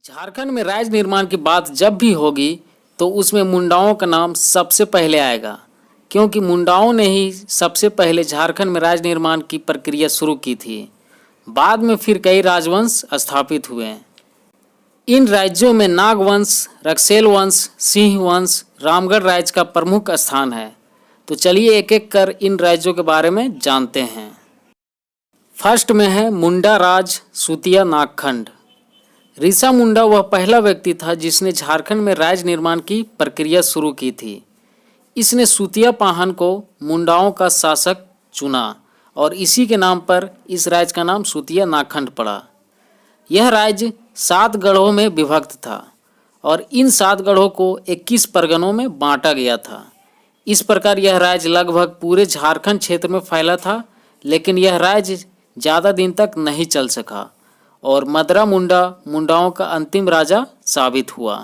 झारखंड में राज्य निर्माण की बात जब भी होगी तो उसमें मुंडाओं का नाम सबसे पहले आएगा, क्योंकि मुंडाओं ने ही सबसे पहले झारखंड में राज्य निर्माण की प्रक्रिया शुरू की थी। बाद में फिर कई राजवंश स्थापित हुए। इन राज्यों में नागवंश, रक्सेल वंश, सिंह वंश, रामगढ़ राज्य का प्रमुख स्थान है। तो चलिए एक एक कर इन राज्यों के बारे में जानते हैं। फर्स्ट में है मुंडा राज सुतिया नागखंड। ऋषा मुंडा वह पहला व्यक्ति था जिसने झारखंड में राज्य निर्माण की प्रक्रिया शुरू की थी। इसने सुतिया पाहन को मुंडाओं का शासक चुना और इसी के नाम पर इस राज्य का नाम सुतिया नागखंड पड़ा। यह राज्य 7 गढ़ों में विभक्त था और इन 7 गढ़ों को 21 परगनों में बांटा गया था। इस प्रकार यह राज्य लगभग पूरे झारखंड क्षेत्र में फैला था, लेकिन यह राज्य ज़्यादा दिन तक नहीं चल सका और मदरा मुंडा मुंडाओं का अंतिम राजा साबित हुआ।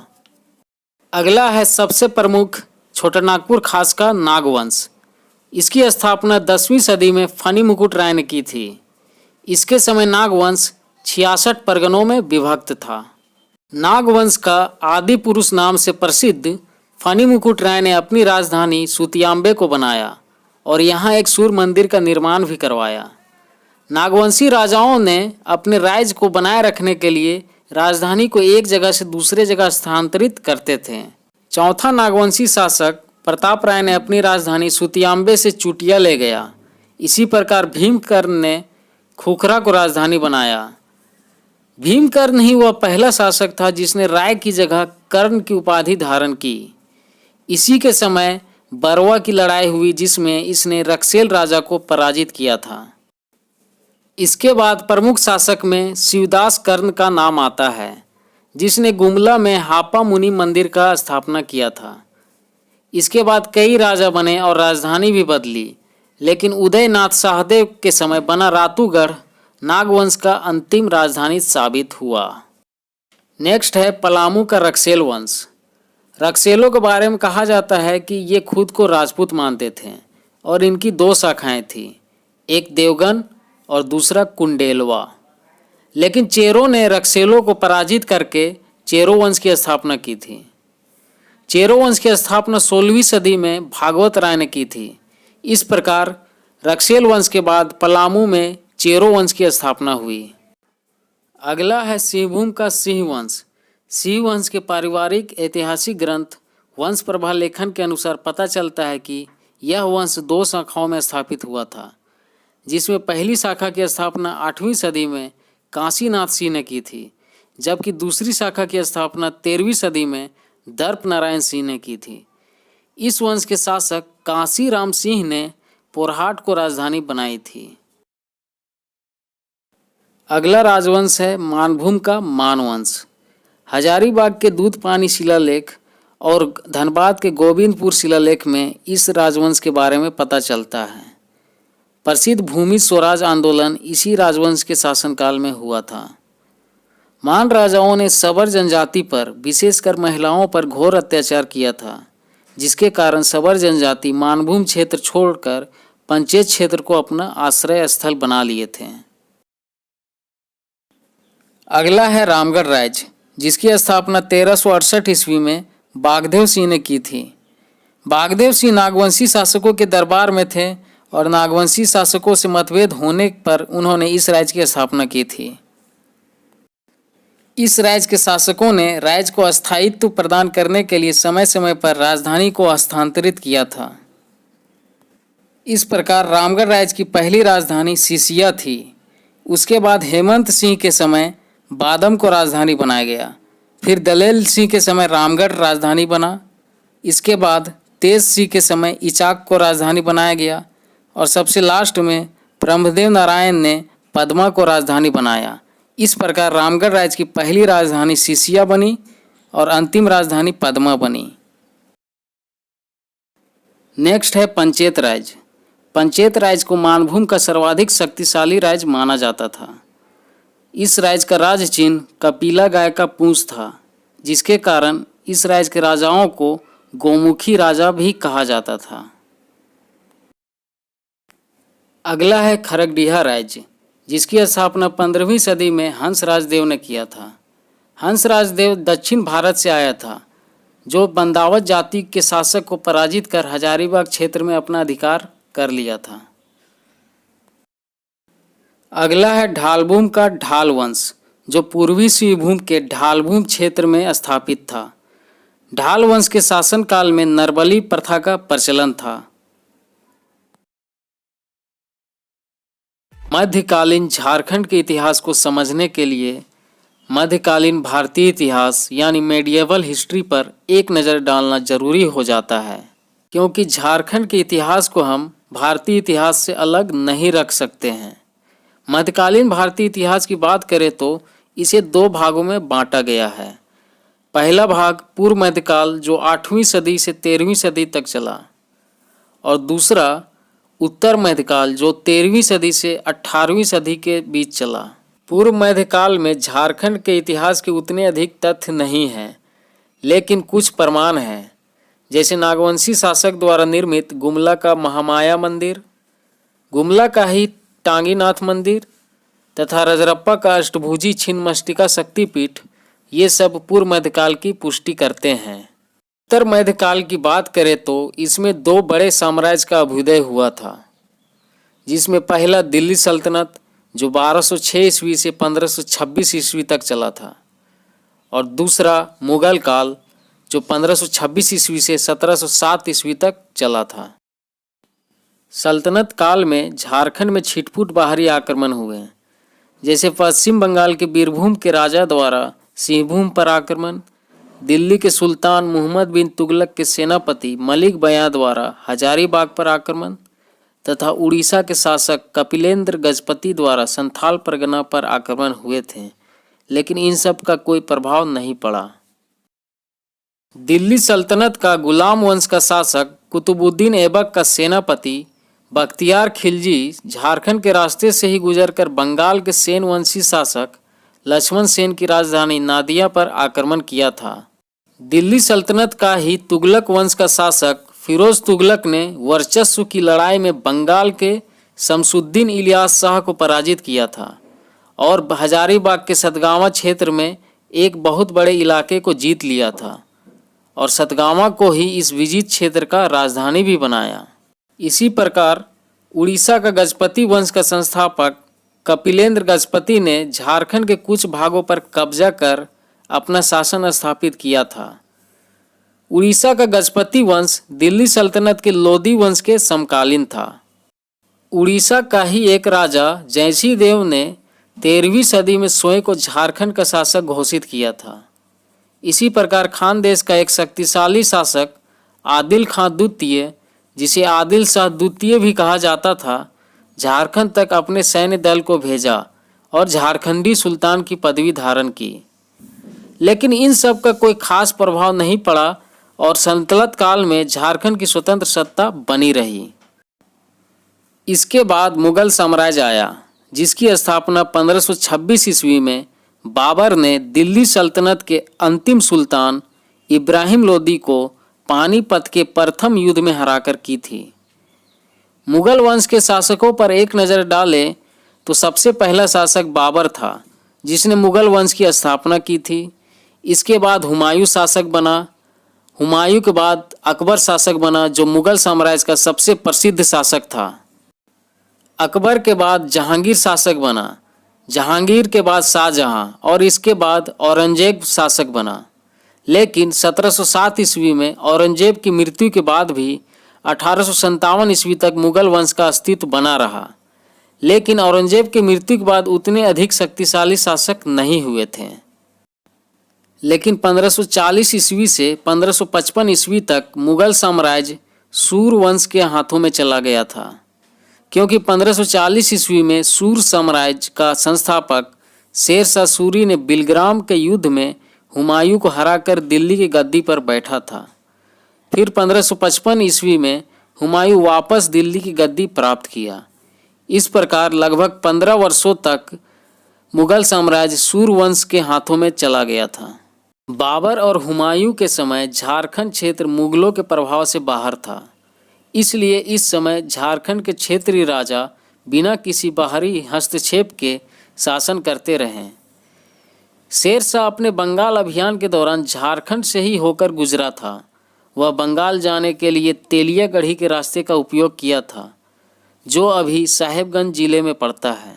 अगला है सबसे प्रमुख छोटानागपुर खास का नागवंश। इसकी स्थापना 10वीं सदी में फनी मुकुट राय ने की थी। इसके समय नागवंश 66 परगनों में विभक्त था। नागवंश का आदि पुरुष नाम से प्रसिद्ध फनी मुकुट राय ने अपनी राजधानी सुतियाम्बे को बनाया और यहाँ एक सूर्य मंदिर का निर्माण भी करवाया। नागवंशी राजाओं ने अपने राज्य को बनाए रखने के लिए राजधानी को एक जगह से दूसरे जगह स्थानांतरित करते थे। चौथा नागवंशी शासक प्रताप राय ने अपनी राजधानी सुतियाम्बे से चुटिया ले गया। इसी प्रकार भीमकर्ण ने खुखरा को राजधानी बनाया। भीमकर्ण ही वह पहला शासक था जिसने राय की जगह कर्ण की उपाधि धारण की। इसी के समय बरवा की लड़ाई हुई जिसमें इसने रक्सेल राजा को पराजित किया था। इसके बाद प्रमुख शासक में शिवदास कर्ण का नाम आता है, जिसने गुमला में हापा मुनि मंदिर का स्थापना किया था। इसके बाद कई राजा बने और राजधानी भी बदली, लेकिन उदयनाथ सहदेव के समय बना रातूगढ़ नागवंश का अंतिम राजधानी साबित हुआ। नेक्स्ट है पलामू का रक्सेल वंश। रक्सेलों के बारे में कहा जाता है कि ये खुद को राजपूत मानते थे और इनकी 2 शाखाएं थी, एक देवगन और दूसरा कुंडेलवा। लेकिन चेरों ने रक्सेलों को पराजित करके चेरो वंश की स्थापना की थी। चेरो वंश की स्थापना 16वीं सदी में भागवत राय ने की थी। इस प्रकार रक्सेल वंश के बाद पलामू में चेरो वंश की स्थापना हुई। अगला है सिंहभूम का सिंह वंश। सिंह वंश के पारिवारिक ऐतिहासिक ग्रंथ वंश प्रभा लेखन के अनुसार पता चलता है कि यह वंश 2 शाखाओं में स्थापित हुआ था, जिसमें पहली शाखा की स्थापना 8वीं सदी में काशीनाथ सिंह ने की थी, जबकि दूसरी शाखा की स्थापना 13वीं सदी में दर्प नारायण सिंह ने की थी। इस वंश के शासक काशी राम सिंह ने पोरहाट को राजधानी बनाई थी। अगला राजवंश है मानभूम का मानवंश। हजारीबाग के दूध पानी शिलालेख और धनबाद के गोविंदपुर शिलालेख में इस राजवंश के बारे में पता चलता है। प्रसिद्ध भूमि स्वराज आंदोलन इसी राजवंश के शासनकाल में हुआ था। मान राजाओं ने सबर जनजाति पर, विशेषकर महिलाओं पर घोर अत्याचार किया था, जिसके कारण सबर जनजाति मानभूम क्षेत्र छोड़कर पंचेत क्षेत्र को अपना आश्रय स्थल बना लिए थे। अगला है रामगढ़ राज्य, जिसकी स्थापना 1368 ईस्वी में बागदेव सिंह ने की थी। बागदेव सिंह नागवंशी शासकों के दरबार में थे और नागवंशी शासकों से मतभेद होने पर उन्होंने इस राज्य की स्थापना की थी। इस राज्य के शासकों ने राज्य को अस्थायित्व प्रदान करने के लिए समय समय पर राजधानी को हस्तांतरित किया था। इस प्रकार रामगढ़ राज्य की पहली राजधानी सिसिया थी। उसके बाद हेमंत सिंह के समय बादम को राजधानी बनाया गया। फिर दलेल सिंह के समय रामगढ़ राजधानी बना। इसके बाद तेज सिंह के समय इचाक को राजधानी बनाया गया और सबसे लास्ट में ब्रह्मदेव नारायण ने पद्मा को राजधानी बनाया। इस प्रकार रामगढ़ राज्य की पहली राजधानी सिसिया बनी और अंतिम राजधानी पद्मा बनी। नेक्स्ट है पंचेत राज्य। पंचेत राज्य को मानभूम का सर्वाधिक शक्तिशाली राज्य माना जाता था। इस राज्य का राज चिन्ह कपिला गाय का पूंछ था, जिसके कारण इस राज्य के राजाओं को गोमुखी राजा भी कहा जाता था। अगला है खरगडीहा राज्य, जिसकी स्थापना 15वीं सदी में हंसराज देव ने किया था। हंसराज देव दक्षिण भारत से आया था, जो बंदावत जाति के शासक को पराजित कर हजारीबाग क्षेत्र में अपना अधिकार कर लिया था। अगला है ढालभूम का ढाल वंश, जो पूर्वी सिंहभूम के ढालभूम क्षेत्र में स्थापित था। ढाल वंश के शासनकाल में नरबली प्रथा का प्रचलन था। मध्यकालीन झारखंड के इतिहास को समझने के लिए मध्यकालीन भारतीय इतिहास यानी मेडिएवल हिस्ट्री पर एक नज़र डालना जरूरी हो जाता है, क्योंकि झारखंड के इतिहास को हम भारतीय इतिहास से अलग नहीं रख सकते हैं। मध्यकालीन भारतीय इतिहास की बात करें तो इसे दो भागों में बांटा गया है। पहला भाग पूर्व मध्यकाल, जो 8वीं सदी से 13वीं सदी तक चला, और दूसरा उत्तर मध्यकाल, जो 13वीं सदी से 18वीं सदी के बीच चला। पूर्व मध्यकाल में झारखंड के इतिहास के उतने अधिक तथ्य नहीं हैं, लेकिन कुछ प्रमाण हैं, जैसे नागवंशी शासक द्वारा निर्मित गुमला का महामाया मंदिर, गुमला का ही टांगीनाथ मंदिर तथा रजरप्पा का अष्टभुजी छिन्नमस्तिका शक्तिपीठ, ये सब पूर्व मध्यकाल की पुष्टि करते हैं। उत्तर मध्यकाल की बात करें तो इसमें दो बड़े साम्राज्य का अभ्युदय हुआ था, जिसमें पहला दिल्ली सल्तनत, जो 1206 ईस्वी से 1526 ईस्वी तक चला था, और दूसरा मुगल काल, जो 1526 ईस्वी से 1707 ईस्वी तक चला था। सल्तनत काल में झारखंड में छिटपुट बाहरी आक्रमण हुए, जैसे पश्चिम बंगाल के बीरभूम के राजा द्वारा सिंहभूम पर आक्रमण, दिल्ली के सुल्तान मुहम्मद बिन तुगलक के सेनापति मलिक बयां द्वारा हजारीबाग पर आक्रमण, तथा उड़ीसा के शासक कपिलेंद्र गजपति द्वारा संथाल परगना पर आक्रमण हुए थे, लेकिन इन सब का कोई प्रभाव नहीं पड़ा। दिल्ली सल्तनत का गुलाम वंश का शासक कुतुबुद्दीन ऐबक का सेनापति बख्तियार खिलजी झारखंड के रास्ते से ही गुजरकर बंगाल के सेन वंशी शासक लक्ष्मण सेन की राजधानी नादिया पर आक्रमण किया था। दिल्ली सल्तनत का ही तुगलक वंश का शासक फिरोज तुगलक ने वर्चस्व की लड़ाई में बंगाल के शमसुद्दीन इलियास शाह को पराजित किया था और हजारीबाग के सतगावा क्षेत्र में एक बहुत बड़े इलाके को जीत लिया था और सतगावा को ही इस विजित क्षेत्र का राजधानी भी बनाया। इसी प्रकार उड़ीसा का गजपति वंश का संस्थापक कपिलेंद्र गजपति ने झारखंड के कुछ भागों पर कब्जा कर अपना शासन स्थापित किया था। उड़ीसा का गजपति वंश दिल्ली सल्तनत के लोदी वंश के समकालीन था। उड़ीसा का ही एक राजा जयसिंह देव ने 13वीं सदी में स्वयं को झारखंड का शासक घोषित किया था। इसी प्रकार खानदेश का एक शक्तिशाली शासक आदिल खां द्वितीय, जिसे आदिल शाह द्वितीय भी कहा जाता था, झारखंड तक अपने सैन्य दल को भेजा और झारखंडी सुल्तान की पदवी धारण की, लेकिन इन सब का कोई खास प्रभाव नहीं पड़ा और सल्तनत काल में झारखंड की स्वतंत्र सत्ता बनी रही। इसके बाद मुगल साम्राज्य आया, जिसकी स्थापना 1526 ईस्वी में बाबर ने दिल्ली सल्तनत के अंतिम सुल्तान इब्राहिम लोदी को पानीपत के प्रथम युद्ध में हराकर की थी। मुगल वंश के शासकों पर एक नज़र डालें तो सबसे पहला शासक बाबर था, जिसने मुगल वंश की स्थापना की थी। इसके बाद हुमायूं शासक बना। हुमायूं के बाद अकबर शासक बना, जो मुगल साम्राज्य का सबसे प्रसिद्ध शासक था। अकबर के बाद जहांगीर शासक बना। जहांगीर के बाद शाहजहां और इसके बाद औरंगजेब शासक बना। लेकिन 1707 ईस्वी में औरंगजेब की मृत्यु के बाद भी 1857 ईस्वी तक मुगल वंश का अस्तित्व बना रहा, लेकिन औरंगजेब की मृत्यु के बाद उतने अधिक शक्तिशाली शासक नहीं हुए थे। लेकिन 1540 ईस्वी से 1555 ईस्वी तक मुगल साम्राज्य सूर वंश के हाथों में चला गया था, क्योंकि 1540 ईस्वी में सूर साम्राज्य का संस्थापक शेर शाह सूरी ने बिलग्राम के युद्ध में हुमायूं को हराकर दिल्ली की गद्दी पर बैठा था। फिर 1555 ईस्वी में हुमायूं वापस दिल्ली की गद्दी प्राप्त किया। इस प्रकार लगभग 15 वर्षों तक मुगल साम्राज्य सूर वंश के हाथों में चला गया था। बाबर और हुमायूं के समय झारखंड क्षेत्र मुगलों के प्रभाव से बाहर था, इसलिए इस समय झारखंड के क्षेत्रीय राजा बिना किसी बाहरी हस्तक्षेप के शासन करते रहे। शेर शाह अपने बंगाल अभियान के दौरान झारखंड से ही होकर गुजरा था। वह बंगाल जाने के लिए तेलियागढ़ी के रास्ते का उपयोग किया था, जो अभी साहेबगंज जिले में पड़ता है।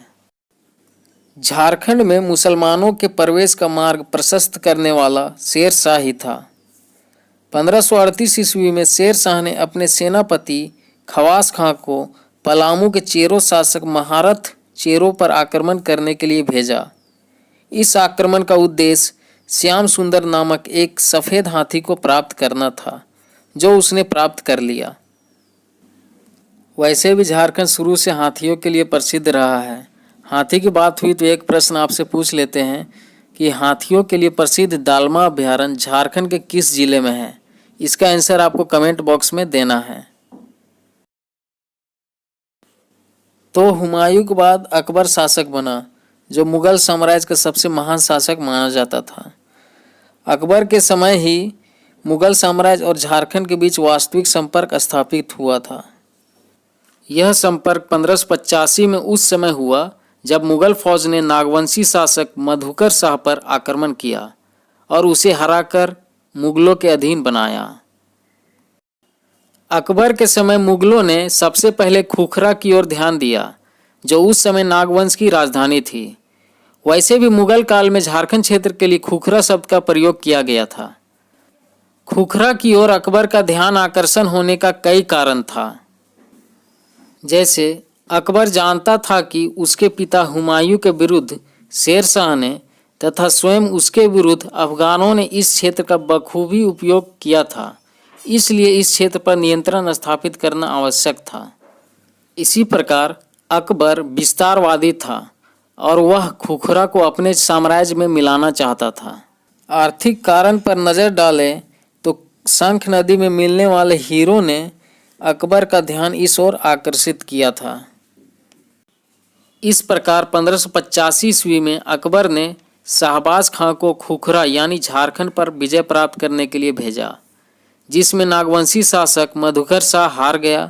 झारखंड में मुसलमानों के प्रवेश का मार्ग प्रशस्त करने वाला शेर शाह ही था। 1538 ईस्वी में शेर शाह ने अपने सेनापति खवास खां को पलामू के चेरो शासक महारथ चेरो पर आक्रमण करने के लिए भेजा। इस आक्रमण का उद्देश्य श्याम सुंदर नामक एक सफ़ेद हाथी को प्राप्त करना था, जो उसने प्राप्त कर लिया। वैसे भी झारखंड शुरू से हाथियों के लिए प्रसिद्ध रहा है। हाथी की बात हुई तो एक प्रश्न आपसे पूछ लेते हैं कि हाथियों के लिए प्रसिद्ध दालमा अभयारण्य झारखंड के किस जिले में है? इसका आंसर आपको कमेंट बॉक्स में देना है। तो हुमायूं के बाद अकबर शासक बना, जो मुगल साम्राज्य का सबसे महान शासक माना जाता था। अकबर के समय ही मुगल साम्राज्य और झारखंड के बीच वास्तविक संपर्क स्थापित हुआ था। यह संपर्क 1585 में उस समय हुआ जब मुगल फौज ने नागवंशी शासक मधुकर शाह पर आक्रमण किया और उसे हराकर मुगलों के अधीन बनाया। अकबर के समय मुगलों ने सबसे पहले खुखरा की ओर ध्यान दिया, जो उस समय नागवंश की राजधानी थी। वैसे भी मुगल काल में झारखंड क्षेत्र के लिए खुखरा शब्द का प्रयोग किया गया था। खुखरा की ओर अकबर का ध्यान आकर्षण होने का कई कारण था। जैसे अकबर जानता था कि उसके पिता हुमायूं के विरुद्ध शेर शाह ने तथा स्वयं उसके विरुद्ध अफगानों ने इस क्षेत्र का बखूबी उपयोग किया था, इसलिए इस क्षेत्र पर नियंत्रण स्थापित करना आवश्यक था। इसी प्रकार अकबर विस्तारवादी था और वह खुखरा को अपने साम्राज्य में मिलाना चाहता था। आर्थिक कारण पर नज़र डालें तो शंख नदी में मिलने वाले हीरो ने अकबर का ध्यान इस ओर आकर्षित किया था। इस प्रकार 1585 ईस्वी में अकबर ने शाहबाज खां को खुखरा यानी झारखंड पर विजय प्राप्त करने के लिए भेजा, जिसमें नागवंशी शासक मधुकर शाह हार गया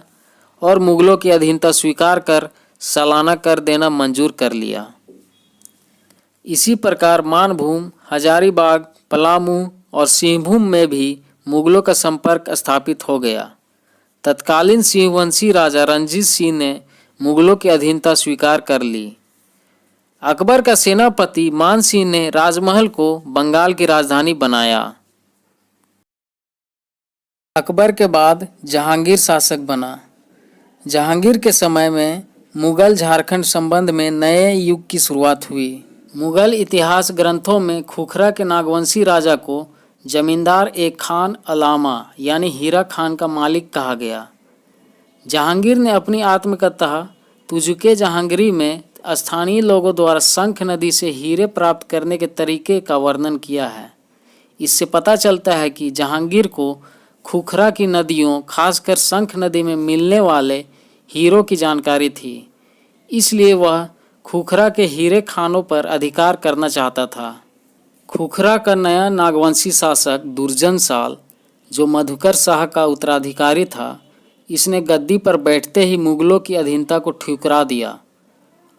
और मुगलों की अधीनता स्वीकार कर सालाना कर देना मंजूर कर लिया। इसी प्रकार मानभूम, हजारीबाग, पलामू और सिंहभूम में भी मुगलों का संपर्क स्थापित हो गया। तत्कालीन सिंहवंशी राजा रणजीत सिंह ने मुगलों की अधीनता स्वीकार कर ली। अकबर का सेनापति मान सिंह ने राजमहल को बंगाल की राजधानी बनाया। अकबर के बाद जहांगीर शासक बना। जहांगीर के समय में मुगल झारखंड संबंध में नए युग की शुरुआत हुई। मुगल इतिहास ग्रंथों में खुखरा के नागवंशी राजा को जमींदार एक खान अलामा यानी हीरा खान का मालिक कहा गया। जहांगीर ने अपनी आत्मकथा तुजुके जहांगीरी में स्थानीय लोगों द्वारा शंख नदी से हीरे प्राप्त करने के तरीके का वर्णन किया है। इससे पता चलता है कि जहांगीर को खुखरा की नदियों, खासकर शंख नदी में मिलने वाले हीरों की जानकारी थी, इसलिए वह खुखरा के हीरे खानों पर अधिकार करना चाहता था। खुखरा का नया नागवंशी शासक दुर्जन साल, जो मधुकर शाह का उत्तराधिकारी था, इसने गद्दी पर बैठते ही मुगलों की अधीनता को ठुकरा दिया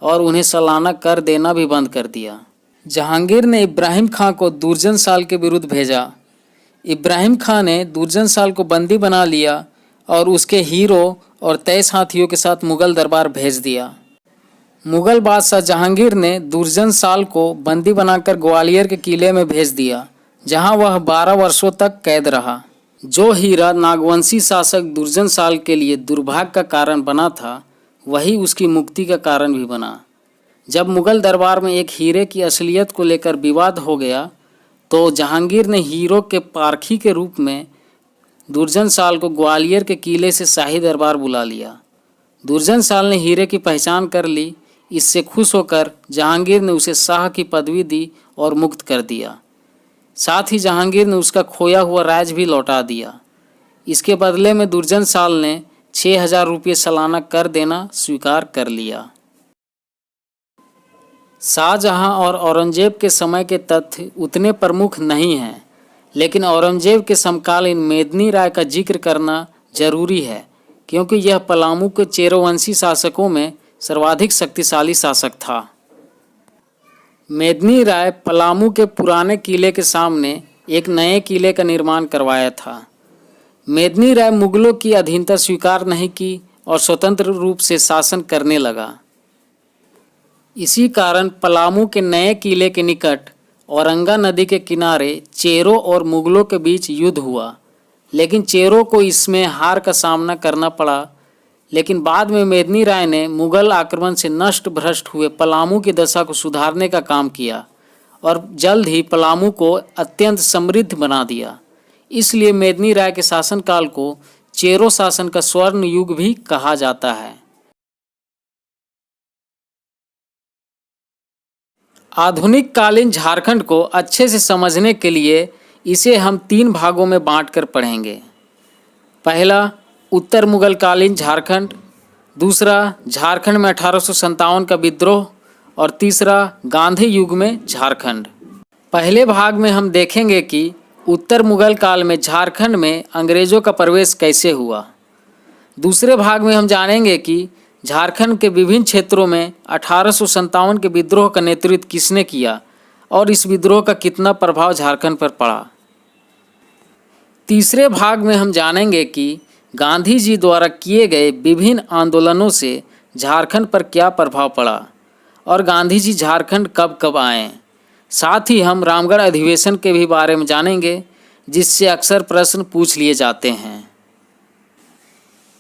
और उन्हें सालाना कर देना भी बंद कर दिया। जहांगीर ने इब्राहिम खां को दुर्जन साल के विरुद्ध भेजा। इब्राहिम खां ने दुर्जन साल को बंदी बना लिया और उसके हीरो और 23 हाथियों के साथ मुगल दरबार भेज दिया। मुगल बादशाह जहांगीर ने दुर्जन साल को बंदी बनाकर ग्वालियर के किले में भेज दिया, जहां वह 12 वर्षों तक कैद रहा। जो हीरा नागवंशी शासक दुर्जन साल के लिए दुर्भाग्य का कारण बना था, वही उसकी मुक्ति का कारण भी बना। जब मुगल दरबार में एक हीरे की असलियत को लेकर विवाद हो गया, तो जहांगीर ने हीरो के पारखी के रूप में दुर्जन साल को ग्वालियर के किले से शाही दरबार बुला लिया। दुर्जन साल ने हीरे की पहचान कर ली। इससे खुश होकर जहांगीर ने उसे शाह की पदवी दी और मुक्त कर दिया। साथ ही जहांगीर ने उसका खोया हुआ राज भी लौटा दिया। इसके बदले में दुर्जन साल ने 6000 रुपये सालाना कर देना स्वीकार कर लिया। शाहजहां और औरंगजेब के समय के तथ्य उतने प्रमुख नहीं हैं, लेकिन औरंगजेब के समकालीन मेदिनी राय का जिक्र करना जरूरी है, क्योंकि यह पलामू के चेरोवंशी शासकों में सर्वाधिक शक्तिशाली शासक था। मेदिनी राय पलामू के पुराने किले के सामने एक नए किले का निर्माण करवाया था। मेदिनी राय मुगलों की अधीनता स्वीकार नहीं की और स्वतंत्र रूप से शासन करने लगा। इसी कारण पलामू के नए किले के निकट औरंगा नदी के किनारे चेरों और मुगलों के बीच युद्ध हुआ, लेकिन चेरों को इसमें हार का सामना करना पड़ा। लेकिन बाद में मेदिनी राय ने मुगल आक्रमण से नष्ट भ्रष्ट हुए पलामू की दशा को सुधारने का काम किया और जल्द ही पलामू को अत्यंत समृद्ध बना दिया। इसलिए मेदिनी राय के शासनकाल को चेरो शासन का स्वर्ण युग भी कहा जाता है। आधुनिक कालीन झारखंड को अच्छे से समझने के लिए इसे हम 3 भागों में बांटकर पढ़ेंगे। पहला, उत्तर मुगल कालीन झारखंड, दूसरा झारखंड में 1857 का विद्रोह और तीसरा गांधी युग में झारखंड। पहले भाग में हम देखेंगे कि उत्तर मुगल काल में झारखंड में अंग्रेज़ों का प्रवेश कैसे हुआ। दूसरे भाग में हम जानेंगे कि झारखंड के विभिन्न क्षेत्रों में 1857 के विद्रोह का नेतृत्व किसने किया और इस विद्रोह का कितना प्रभाव झारखंड पर पड़ा। तीसरे भाग में हम जानेंगे कि गांधी जी द्वारा किए गए विभिन्न आंदोलनों से झारखंड पर क्या प्रभाव पड़ा और गांधी जी झारखंड कब कब आए। साथ ही हम रामगढ़ अधिवेशन के भी बारे में जानेंगे, जिससे अक्सर प्रश्न पूछ लिए जाते हैं।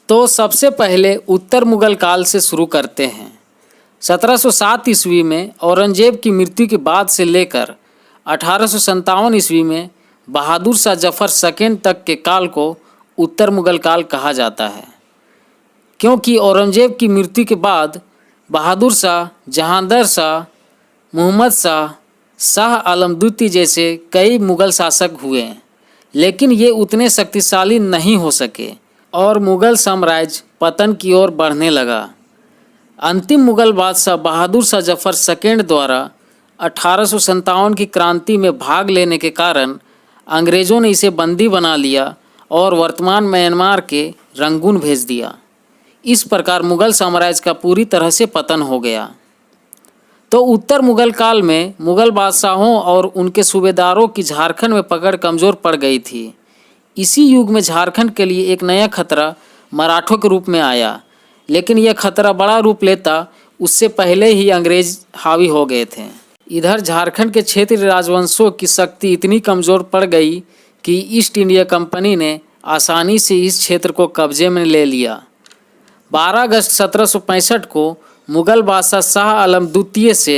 तो सबसे पहले उत्तर मुगल काल से शुरू करते हैं। 1707 ईस्वी में औरंगजेब की मृत्यु के बाद से लेकर 1857 ईस्वी में बहादुर शाह जफर सेकेंड तक के काल को उत्तर मुगल काल कहा जाता है, क्योंकि औरंगजेब की मृत्यु के बाद बहादुर शाह, जहांगीर शाह, मुहम्मद शाह, शाह आलम द्वितीय जैसे कई मुगल शासक हुए, लेकिन ये उतने शक्तिशाली नहीं हो सके और मुगल साम्राज्य पतन की ओर बढ़ने लगा। अंतिम मुगल बादशाह बहादुर शाह जफर सेकेंड द्वारा 1857 की क्रांति में भाग लेने के कारण अंग्रेज़ों ने इसे बंदी बना लिया और वर्तमान म्यांमार के रंगून भेज दिया। इस प्रकार मुगल साम्राज्य का पूरी तरह से पतन हो गया। तो उत्तर मुगल काल में मुगल बादशाहों और उनके सूबेदारों की झारखंड में पकड़ कमज़ोर पड़ गई थी। इसी युग में झारखंड के लिए एक नया खतरा मराठों के रूप में आया, लेकिन यह खतरा बड़ा रूप लेता उससे पहले ही अंग्रेज हावी हो गए थे। इधर झारखंड के क्षेत्रीय राजवंशों की शक्ति इतनी कमज़ोर पड़ गई कि ईस्ट इंडिया कंपनी ने आसानी से इस क्षेत्र को कब्जे में ले लिया। 12 अगस्त 1765 को मुगल बादशाह शाह आलम द्वितीय से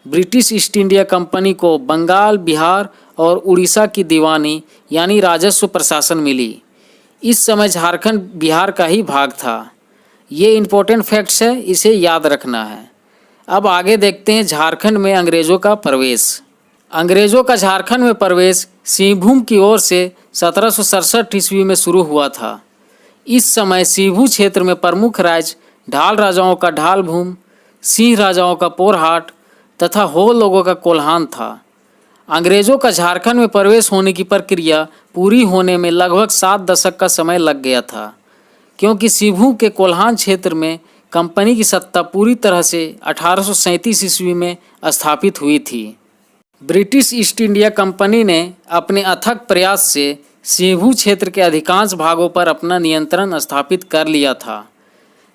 ब्रिटिश ईस्ट इंडिया कंपनी को बंगाल, बिहार और उड़ीसा की दीवानी यानी राजस्व प्रशासन मिली। इस समय झारखंड बिहार का ही भाग था। ये इम्पोर्टेंट फैक्ट्स है, इसे याद रखना है। अब आगे देखते हैं झारखंड में अंग्रेज़ों का प्रवेश। अंग्रेज़ों का झारखंड में प्रवेश सिंहभूम की ओर से 1767 ईस्वी में शुरू हुआ था। इस समय सिंहभूम क्षेत्र में प्रमुख राज्य ढाल राजाओं का ढालभूम, सिंह राजाओं का पोरहाट तथा हो लोगों का कोल्हान था। अंग्रेज़ों का झारखंड में प्रवेश होने की प्रक्रिया पूरी होने में लगभग 7 दशक का समय लग गया था, क्योंकि सिंहभूम के कोल्हान क्षेत्र में कंपनी की सत्ता पूरी तरह से 1837 ईस्वी में स्थापित हुई थी। ब्रिटिश ईस्ट इंडिया कंपनी ने अपने अथक प्रयास से सिंहभूम क्षेत्र के अधिकांश भागों पर अपना नियंत्रण स्थापित कर लिया था,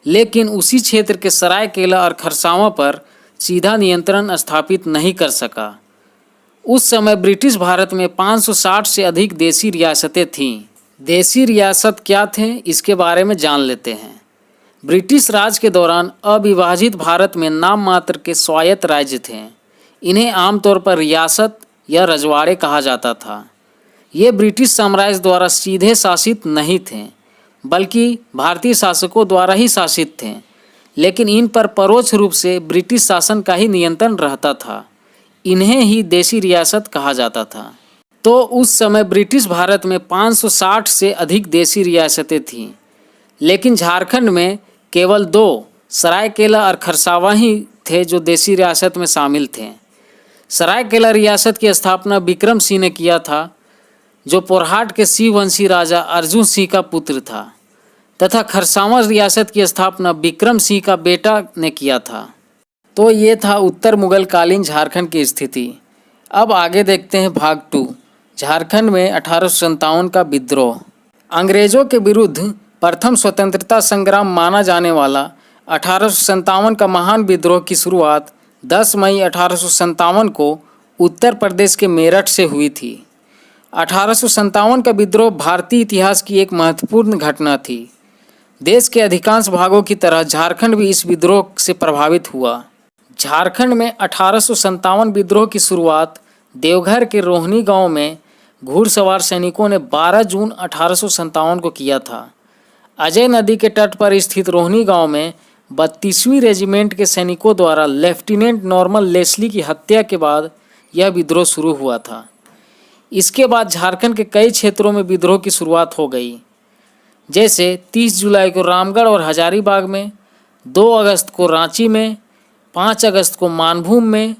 लेकिन उसी क्षेत्र के सरायकेला और खरसावां पर सीधा नियंत्रण स्थापित नहीं कर सका। उस समय ब्रिटिश भारत में 560 से अधिक देसी रियासतें थीं। देसी रियासत क्या थे, इसके बारे में जान लेते हैं। ब्रिटिश राज के दौरान अविभाजित भारत में नाम मात्र के स्वायत्त राज्य थे। इन्हें आमतौर पर रियासत या रजवाड़े कहा जाता था। ये ब्रिटिश साम्राज्य द्वारा सीधे शासित नहीं थे, बल्कि भारतीय शासकों द्वारा ही शासित थे, लेकिन इन पर परोक्ष रूप से ब्रिटिश शासन का ही नियंत्रण रहता था। इन्हें ही देसी रियासत कहा जाता था। तो उस समय ब्रिटिश भारत में 560 से अधिक देसी रियासतें थीं, लेकिन झारखंड में केवल 2 सरायकेला और खरसावां ही थे जो देसी रियासत में शामिल थे। सरायकेला रियासत की स्थापना विक्रम सिंह ने किया था, जो पोरहाट के शिववंशी राजा अर्जुन सिंह का पुत्र था, तथा खरसावां रियासत की स्थापना विक्रम सिंह का बेटा ने किया था। तो ये था उत्तर मुगल कालीन झारखंड की स्थिति। अब आगे देखते हैं भाग 2, झारखंड में 1857 का विद्रोह। अंग्रेजों के विरुद्ध प्रथम स्वतंत्रता संग्राम माना जाने वाला 1857 का महान विद्रोह की शुरुआत 10 मई 1857 को उत्तर प्रदेश के मेरठ से हुई थी। 1857 का विद्रोह भारतीय इतिहास की एक महत्वपूर्ण घटना थी। देश के अधिकांश भागों की तरह झारखंड भी इस विद्रोह से प्रभावित हुआ। झारखंड में 1857 विद्रोह की शुरुआत देवघर के रोहनी गांव में घुड़सवार सैनिकों ने 12 जून 1857 को किया था। अजय नदी के तट पर स्थित रोहनी गांव में 32वीं रेजिमेंट के सैनिकों द्वारा लेफ्टिनेंट नॉर्मन लेस्ली की हत्या के बाद यह विद्रोह शुरू हुआ था। इसके बाद झारखंड के कई क्षेत्रों में विद्रोह की शुरुआत हो गई, जैसे 30 जुलाई को रामगढ़ और हजारीबाग में, 2 अगस्त को रांची में, 5 अगस्त को मानभूम में,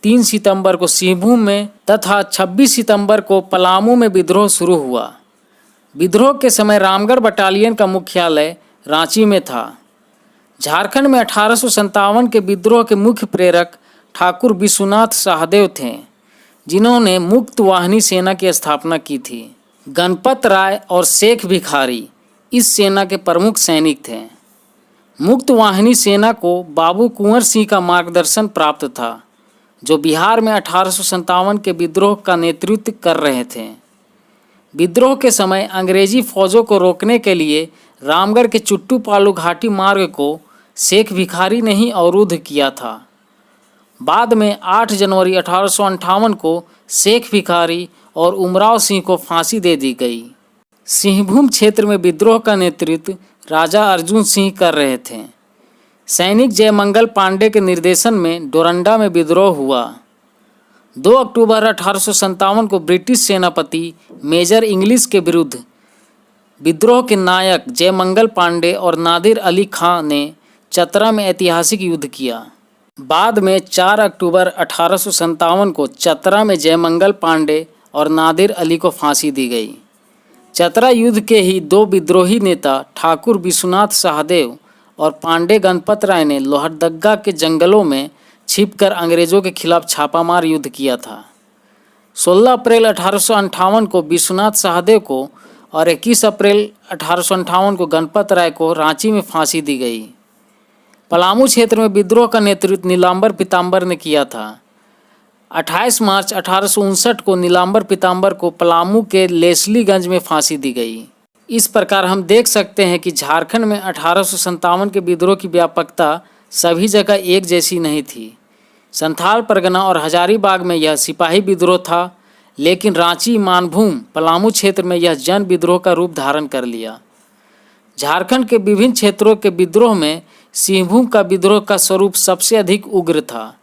3 सितंबर को सिंहभूम में तथा 26 सितंबर को पलामू में विद्रोह शुरू हुआ। विद्रोह के समय रामगढ़ बटालियन का मुख्यालय रांची में था। झारखंड में 1857 के विद्रोह के मुख्य प्रेरक ठाकुर विश्वनाथ सहदेव थे, जिन्होंने मुक्त वाहिनी सेना की स्थापना की थी। गणपत राय और शेख भिखारी इस सेना के प्रमुख सैनिक थे। मुक्त वाहिनी सेना को बाबू कुंवर सिंह का मार्गदर्शन प्राप्त था, जो बिहार में 1857 के विद्रोह का नेतृत्व कर रहे थे। विद्रोह के समय अंग्रेजी फौजों को रोकने के लिए रामगढ़ के चुट्टू पालू घाटी मार्ग को शेख भिखारी ने ही अवरुद्ध किया था। बाद में 8 जनवरी 1858 को शेख भिखारी और उमराव सिंह को फांसी दे दी गई। सिंहभूम क्षेत्र में विद्रोह का नेतृत्व राजा अर्जुन सिंह कर रहे थे। सैनिक जयमंगल पांडे के निर्देशन में डोरंडा में विद्रोह हुआ। 2 अक्टूबर 1857 को ब्रिटिश सेनापति मेजर इंग्लिश के विरुद्ध विद्रोह के नायक जयमंगल पांडे और नादिर अली खां ने चतरा में ऐतिहासिक युद्ध किया। बाद में 4 अक्टूबर 1857 को चतरा में जयमंगल पांडे और नादिर अली को फांसी दी गई। चतरा युद्ध के ही 2 विद्रोही नेता ठाकुर विश्वनाथ सहदेव और पांडे गणपत राय ने लोहरदग्गा के जंगलों में छिपकर अंग्रेजों के खिलाफ छापामार युद्ध किया था। 16 अप्रैल 1858 को विश्वनाथ सहदेव को और 21 अप्रैल 1858 को गणपत राय को रांची में फांसी दी गई। पलामू क्षेत्र में विद्रोह का नेतृत्व नीलांबर पीताम्बर ने किया था। 28 मार्च 1859 को नीलांबर पीताम्बर को पलामू के लेस्लीगंज में फांसी दी गई। इस प्रकार हम देख सकते हैं कि झारखंड में 1857 के विद्रोह की व्यापकता सभी जगह एक जैसी नहीं थी। संथाल परगना और हजारीबाग में यह सिपाही विद्रोह था, लेकिन रांची, मानभूम, पलामू क्षेत्र में यह जन विद्रोह का रूप धारण कर लिया। झारखंड के विभिन्न क्षेत्रों के विद्रोह में सिंहभूम का विद्रोह का स्वरूप सबसे अधिक उग्र था।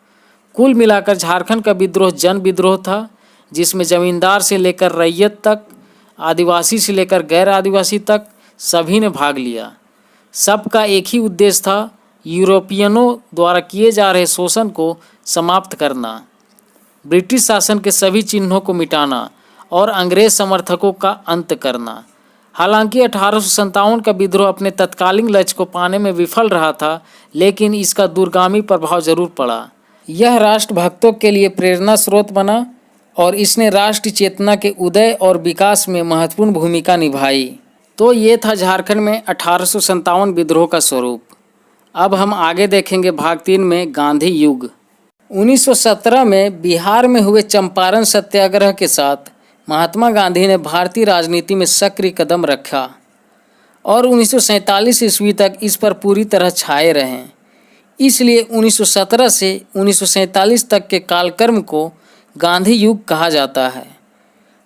कुल मिलाकर झारखंड का विद्रोह जन विद्रोह था, जिसमें जमींदार से लेकर रैयत तक, आदिवासी से लेकर गैर आदिवासी तक सभी ने भाग लिया। सबका एक ही उद्देश्य था, यूरोपियनों द्वारा किए जा रहे शोषण को समाप्त करना, ब्रिटिश शासन के सभी चिन्हों को मिटाना और अंग्रेज समर्थकों का अंत करना। हालांकि 1857 का विद्रोह अपने तत्कालीन लक्ष्य को पाने में विफल रहा था, लेकिन इसका दूरगामी प्रभाव जरूर पड़ा। यह राष्ट्रभक्तों के लिए प्रेरणा स्रोत बना और इसने राष्ट्र चेतना के उदय और विकास में महत्वपूर्ण भूमिका निभाई। तो ये था झारखंड में 1857 विद्रोह का स्वरूप। अब हम आगे देखेंगे भाग 3 में गांधी युग। 1917 में बिहार में हुए चंपारण सत्याग्रह के साथ महात्मा गांधी ने भारतीय राजनीति में सक्रिय कदम रखा और 1947 ईस्वी तक इस पर पूरी तरह छाए रहे। इसलिए 1917 से 1947 तक के कालक्रम को गांधी युग कहा जाता है।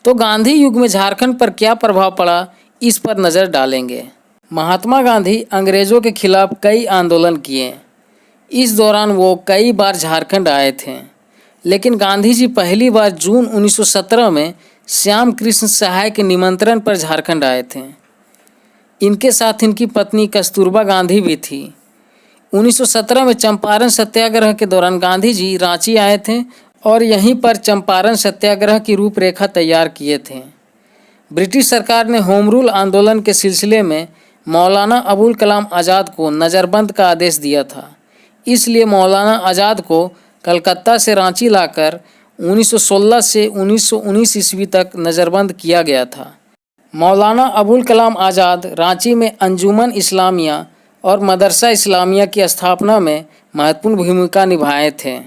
तो गांधी युग में झारखंड पर क्या प्रभाव पड़ा, इस पर नज़र डालेंगे। महात्मा गांधी अंग्रेज़ों के खिलाफ कई आंदोलन किए। इस दौरान वो कई बार झारखंड आए थे, लेकिन गांधी जी पहली बार जून 1917 में श्याम कृष्ण सहाय के निमंत्रण पर झारखंड आए थे। इनके साथ इनकी पत्नी कस्तूरबा गांधी भी थी। 1917 में चंपारण सत्याग्रह के दौरान गांधी जी रांची आए थे और यहीं पर चंपारण सत्याग्रह की रूपरेखा तैयार किए थे। ब्रिटिश सरकार ने होम रूल आंदोलन के सिलसिले में मौलाना अबुल कलाम आज़ाद को नज़रबंद का आदेश दिया था। इसलिए मौलाना आज़ाद को कलकत्ता से रांची लाकर 1916 से 1919 ईस्वी तक नज़रबंद किया गया था। मौलाना अबुल कलाम आज़ाद रांची में अंजुमन इस्लामिया और मदरसा इस्लामिया की स्थापना में महत्वपूर्ण भूमिका निभाए थे।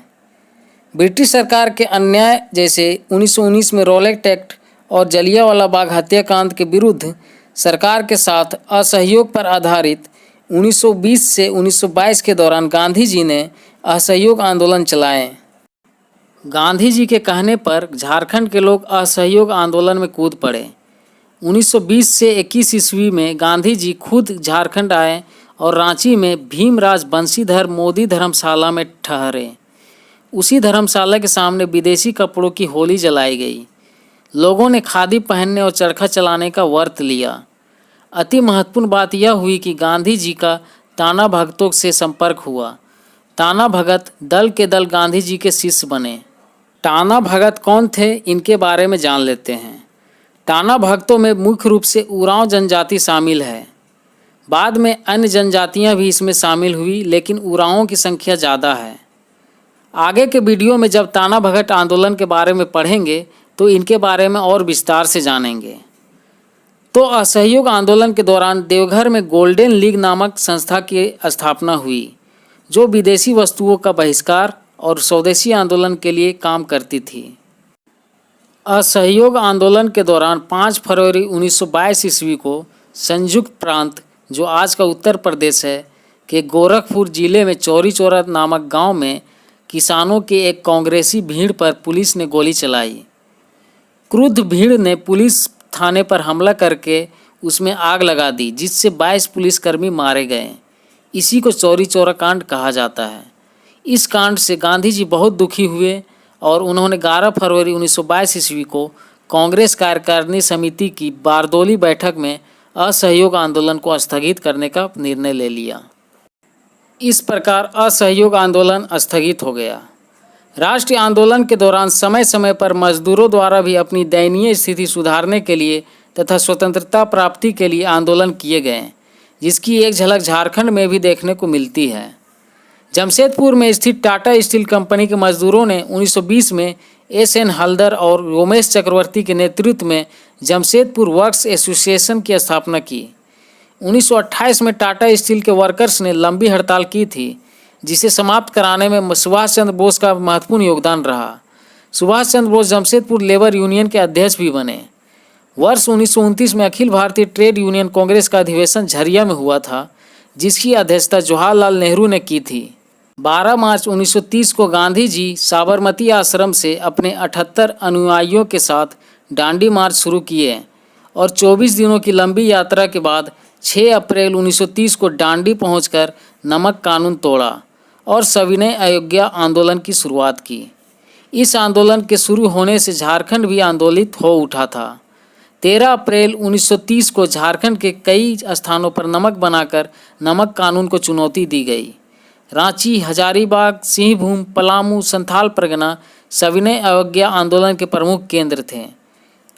ब्रिटिश सरकार के अन्याय जैसे 1919 में रॉलेट एक्ट और जलियांवाला बाग हत्याकांड के विरुद्ध सरकार के साथ असहयोग पर आधारित 1920 से 1922 के दौरान गांधी जी ने असहयोग आंदोलन चलाए। गांधी जी के कहने पर झारखंड के लोग असहयोग आंदोलन में कूद पड़े। 1920 से 21 ईस्वी में गांधी जी खुद झारखंड आए और रांची में भीमराज बंशीधर मोदी धर्मशाला में ठहरे। उसी धर्मशाला के सामने विदेशी कपड़ों की होली जलाई गई। लोगों ने खादी पहनने और चरखा चलाने का व्रत लिया। अति महत्वपूर्ण बात यह हुई कि गांधी जी का ताना भगतों से संपर्क हुआ। ताना भगत दल के दल गांधी जी के शिष्य बने। ताना भगत कौन थे, इनके बारे में जान लेते हैं। ताना भगतों में मुख्य रूप से उरांव जनजाति शामिल है। बाद में अन्य जनजातियां भी इसमें शामिल हुई, लेकिन उरांवों की संख्या ज़्यादा है। आगे के वीडियो में जब ताना भगत आंदोलन के बारे में पढ़ेंगे तो इनके बारे में और विस्तार से जानेंगे। तो असहयोग आंदोलन के दौरान देवघर में गोल्डन लीग नामक संस्था की स्थापना हुई, जो विदेशी वस्तुओं का बहिष्कार और स्वदेशी आंदोलन के लिए काम करती थी। असहयोग आंदोलन के दौरान 5 फरवरी 1922 ईस्वी को संयुक्त प्रांत, जो आज का उत्तर प्रदेश है, के गोरखपुर जिले में चौरी चौरा नामक गांव में किसानों के एक कांग्रेसी भीड़ पर पुलिस ने गोली चलाई। क्रुद्ध भीड़ ने पुलिस थाने पर हमला करके उसमें आग लगा दी, जिससे 22 पुलिसकर्मी मारे गए। इसी को चौरी चौरा कांड कहा जाता है। इस कांड से गांधी जी बहुत दुखी हुए और उन्होंने 11 फरवरी 1922 ईस्वी को कांग्रेस कार्यकारिणी समिति की बारदोली बैठक में असहयोग आंदोलन को स्थगित करने का निर्णय ले लिया। इस प्रकार असहयोग आंदोलन स्थगित हो गया। राष्ट्रीय आंदोलन के दौरान समय समय पर मजदूरों द्वारा भी अपनी दयनीय स्थिति सुधारने के लिए तथा स्वतंत्रता प्राप्ति के लिए आंदोलन किए गए, जिसकी एक झलक झारखंड में भी देखने को मिलती है। जमशेदपुर में स्थित टाटा स्टील कंपनी के मजदूरों ने 1920 में एस.एन. हल्दर और रोमेश चक्रवर्ती के नेतृत्व में जमशेदपुर वर्क्स एसोसिएशन की स्थापना की। 1928 में टाटा स्टील के वर्कर्स ने लंबी हड़ताल की थी, जिसे समाप्त कराने में सुभाष चंद्र बोस का महत्वपूर्ण योगदान रहा। सुभाष चंद्र बोस जमशेदपुर लेबर यूनियन के अध्यक्ष भी बने। वर्ष 1929 में अखिल भारतीय ट्रेड यूनियन कांग्रेस का अधिवेशन झरिया में हुआ था, जिसकी अध्यक्षता जवाहरलाल नेहरू ने की थी। 12 मार्च 1930 को गांधी जी साबरमती आश्रम से अपने 78 अनुयायियों के साथ डांडी मार्च शुरू किए और 24 दिनों की लंबी यात्रा के बाद 6 अप्रैल 1930 को डांडी पहुंचकर नमक कानून तोड़ा और सविनय अवज्ञा आंदोलन की शुरुआत की। इस आंदोलन के शुरू होने से झारखंड भी आंदोलित हो उठा था। 13 अप्रैल 1930 को झारखंड के कई स्थानों पर नमक बनाकर नमक कानून को चुनौती दी गई। रांची, हजारीबाग, सिंहभूम, पलामू, संथाल परगना सविनय अवज्ञा आंदोलन के प्रमुख केंद्र थे।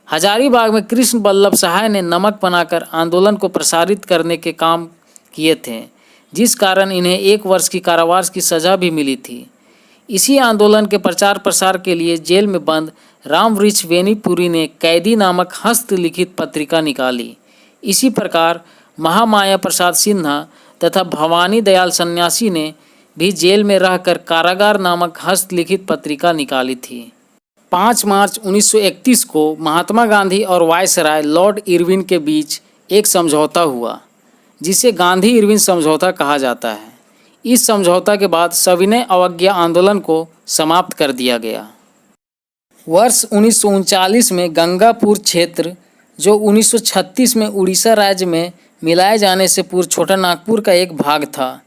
हजारीबाग में कृष्ण बल्लभ सहाय ने नमक बनाकर आंदोलन को प्रसारित करने के काम किए थे, जिस कारण इन्हें 1 वर्ष की कारावास की सज़ा भी मिली थी। इसी आंदोलन के प्रचार प्रसार के लिए जेल में बंद रामवृक्ष वेनीपुरी ने कैदी नामक हस्तलिखित पत्रिका निकाली। इसी प्रकार महामाया प्रसाद सिन्हा तथा भवानी दयाल सन्यासी ने भी जेल में रहकर कारागार नामक हस्तलिखित पत्रिका निकाली थी। 5 मार्च 1931 को महात्मा गांधी और वायसराय लॉर्ड इरविन के बीच एक समझौता हुआ, जिसे गांधी इरविन समझौता कहा जाता है। इस समझौता के बाद सविनय अवज्ञा आंदोलन को समाप्त कर दिया गया। वर्ष 1939 में गंगापुर क्षेत्र, जो 1936 में उड़ीसा राज्य में मिलाए जाने से पूर्व छोटा नागपुर का एक भाग था,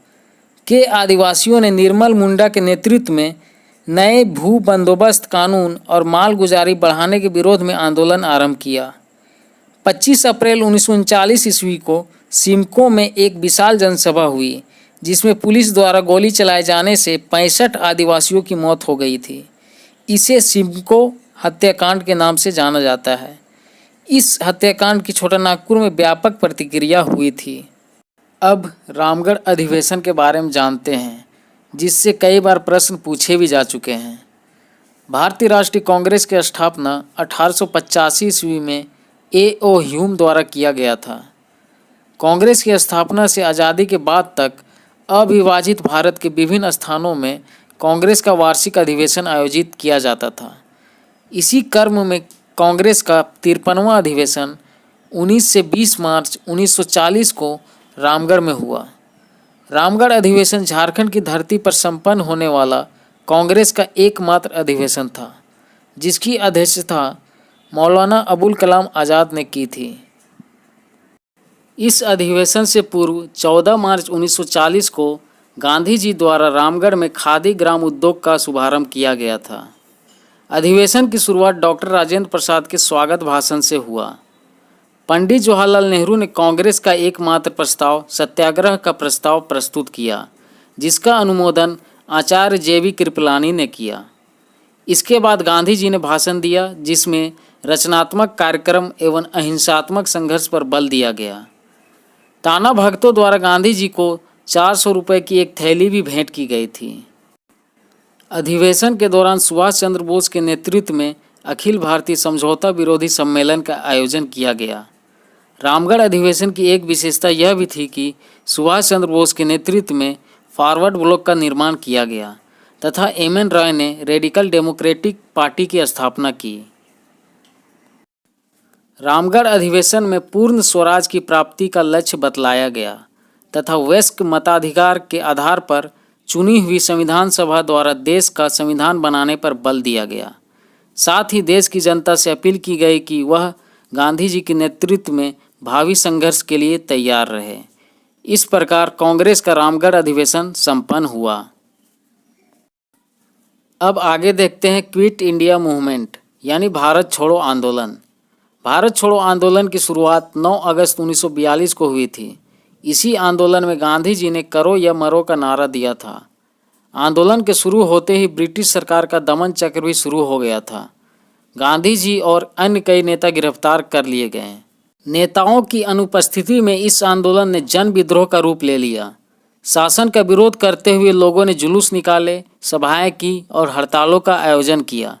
के आदिवासियों ने निर्मल मुंडा के नेतृत्व में नए भू बंदोबस्त कानून और मालगुजारी बढ़ाने के विरोध में आंदोलन आरंभ किया। 25 अप्रैल 1939 ईस्वी को सिमको में एक विशाल जनसभा हुई, जिसमें पुलिस द्वारा गोली चलाए जाने से 65 आदिवासियों की मौत हो गई थी। इसे सिमको हत्याकांड के नाम से जाना जाता है। इस हत्याकांड की छोटा नागपुर में व्यापक प्रतिक्रिया हुई थी। अब रामगढ़ अधिवेशन के बारे में जानते हैं। जिससे कई बार प्रश्न पूछे भी जा चुके हैं। भारतीय राष्ट्रीय कांग्रेस की स्थापना 1885 ईस्वी में A.O. ह्यूम द्वारा किया गया था। कांग्रेस की स्थापना से आज़ादी के बाद तक अविभाजित भारत के विभिन्न स्थानों में कांग्रेस का वार्षिक अधिवेशन आयोजित किया जाता था। इसी क्रम में कांग्रेस का 53वां अधिवेशन 19 से 20 मार्च 1940 को रामगढ़ में हुआ। रामगढ़ अधिवेशन झारखंड की धरती पर संपन्न होने वाला कांग्रेस का एकमात्र अधिवेशन था, जिसकी अध्यक्षता मौलाना अबुल कलाम आज़ाद ने की थी। इस अधिवेशन से पूर्व 14 मार्च 1940 को गांधी जी द्वारा रामगढ़ में खादी ग्राम उद्योग का शुभारंभ किया गया था। अधिवेशन की शुरुआत डॉक्टर राजेंद्र प्रसाद के स्वागत भाषण से हुआ। पंडित जवाहरलाल नेहरू ने कांग्रेस का एकमात्र प्रस्ताव सत्याग्रह का प्रस्ताव प्रस्तुत किया, जिसका अनुमोदन आचार्य JV कृपलानी ने किया। इसके बाद गांधी जी ने भाषण दिया, जिसमें रचनात्मक कार्यक्रम एवं अहिंसात्मक संघर्ष पर बल दिया गया। ताना भगतों द्वारा गांधी जी को 400 रुपये की एक थैली भी भेंट की गई थी। अधिवेशन के दौरान सुभाष चंद्र बोस के नेतृत्व में अखिल भारतीय समझौता विरोधी सम्मेलन का आयोजन किया गया। रामगढ़ अधिवेशन की एक विशेषता यह भी थी कि सुभाष चंद्र बोस के नेतृत्व में फॉरवर्ड ब्लॉक का निर्माण किया गया तथा MN रॉय ने रेडिकल डेमोक्रेटिक पार्टी की स्थापना की। रामगढ़ अधिवेशन में पूर्ण स्वराज की प्राप्ति का लक्ष्य बतलाया गया तथा वयस्क मताधिकार के आधार पर चुनी हुई संविधान सभा द्वारा देश का संविधान बनाने पर बल दिया गया। साथ ही देश की जनता से अपील की गई कि वह गांधी जी के नेतृत्व में भावी संघर्ष के लिए तैयार रहे। इस प्रकार कांग्रेस का रामगढ़ अधिवेशन संपन्न हुआ। अब आगे देखते हैं क्विट इंडिया मूवमेंट यानी भारत छोड़ो आंदोलन। भारत छोड़ो आंदोलन की शुरुआत 9 अगस्त 1942 को हुई थी। इसी आंदोलन में गांधी जी ने करो या मरो का नारा दिया था। आंदोलन के शुरू होते ही ब्रिटिश सरकार का दमन चक्र भी शुरू हो गया था। गांधी जी और अन्य कई नेता गिरफ्तार कर लिए गए। नेताओं की अनुपस्थिति में इस आंदोलन ने जन विद्रोह का रूप ले लिया। शासन का विरोध करते हुए लोगों ने जुलूस निकाले, सभाएं की और हड़तालों का आयोजन किया।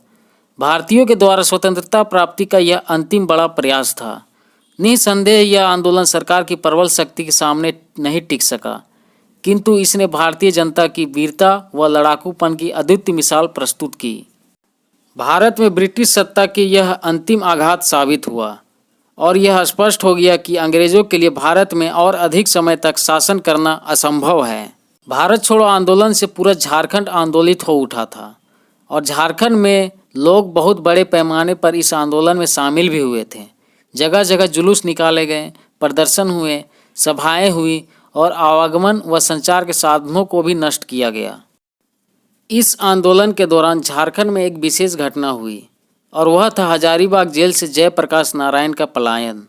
भारतीयों के द्वारा स्वतंत्रता प्राप्ति का यह अंतिम बड़ा प्रयास था। निसंदेह यह आंदोलन सरकार की प्रबल शक्ति के सामने नहीं टिक सका, किंतु इसने भारतीय जनता की वीरता व लड़ाकूपन की अद्वितीय मिसाल प्रस्तुत की। भारत में ब्रिटिश सत्ता की यह अंतिम आघात साबित हुआ और यह स्पष्ट हो गया कि अंग्रेजों के लिए भारत में और अधिक समय तक शासन करना असंभव है। भारत छोड़ो आंदोलन से पूरा झारखंड आंदोलित हो उठा था और झारखंड में लोग बहुत बड़े पैमाने पर इस आंदोलन में शामिल भी हुए थे। जगह जगह जुलूस निकाले गए, प्रदर्शन हुए, सभाएं हुई और आवागमन व संचार के साधनों को भी नष्ट किया गया। इस आंदोलन के दौरान झारखंड में एक विशेष घटना हुई और वह था हजारीबाग जेल से जयप्रकाश नारायण का पलायन।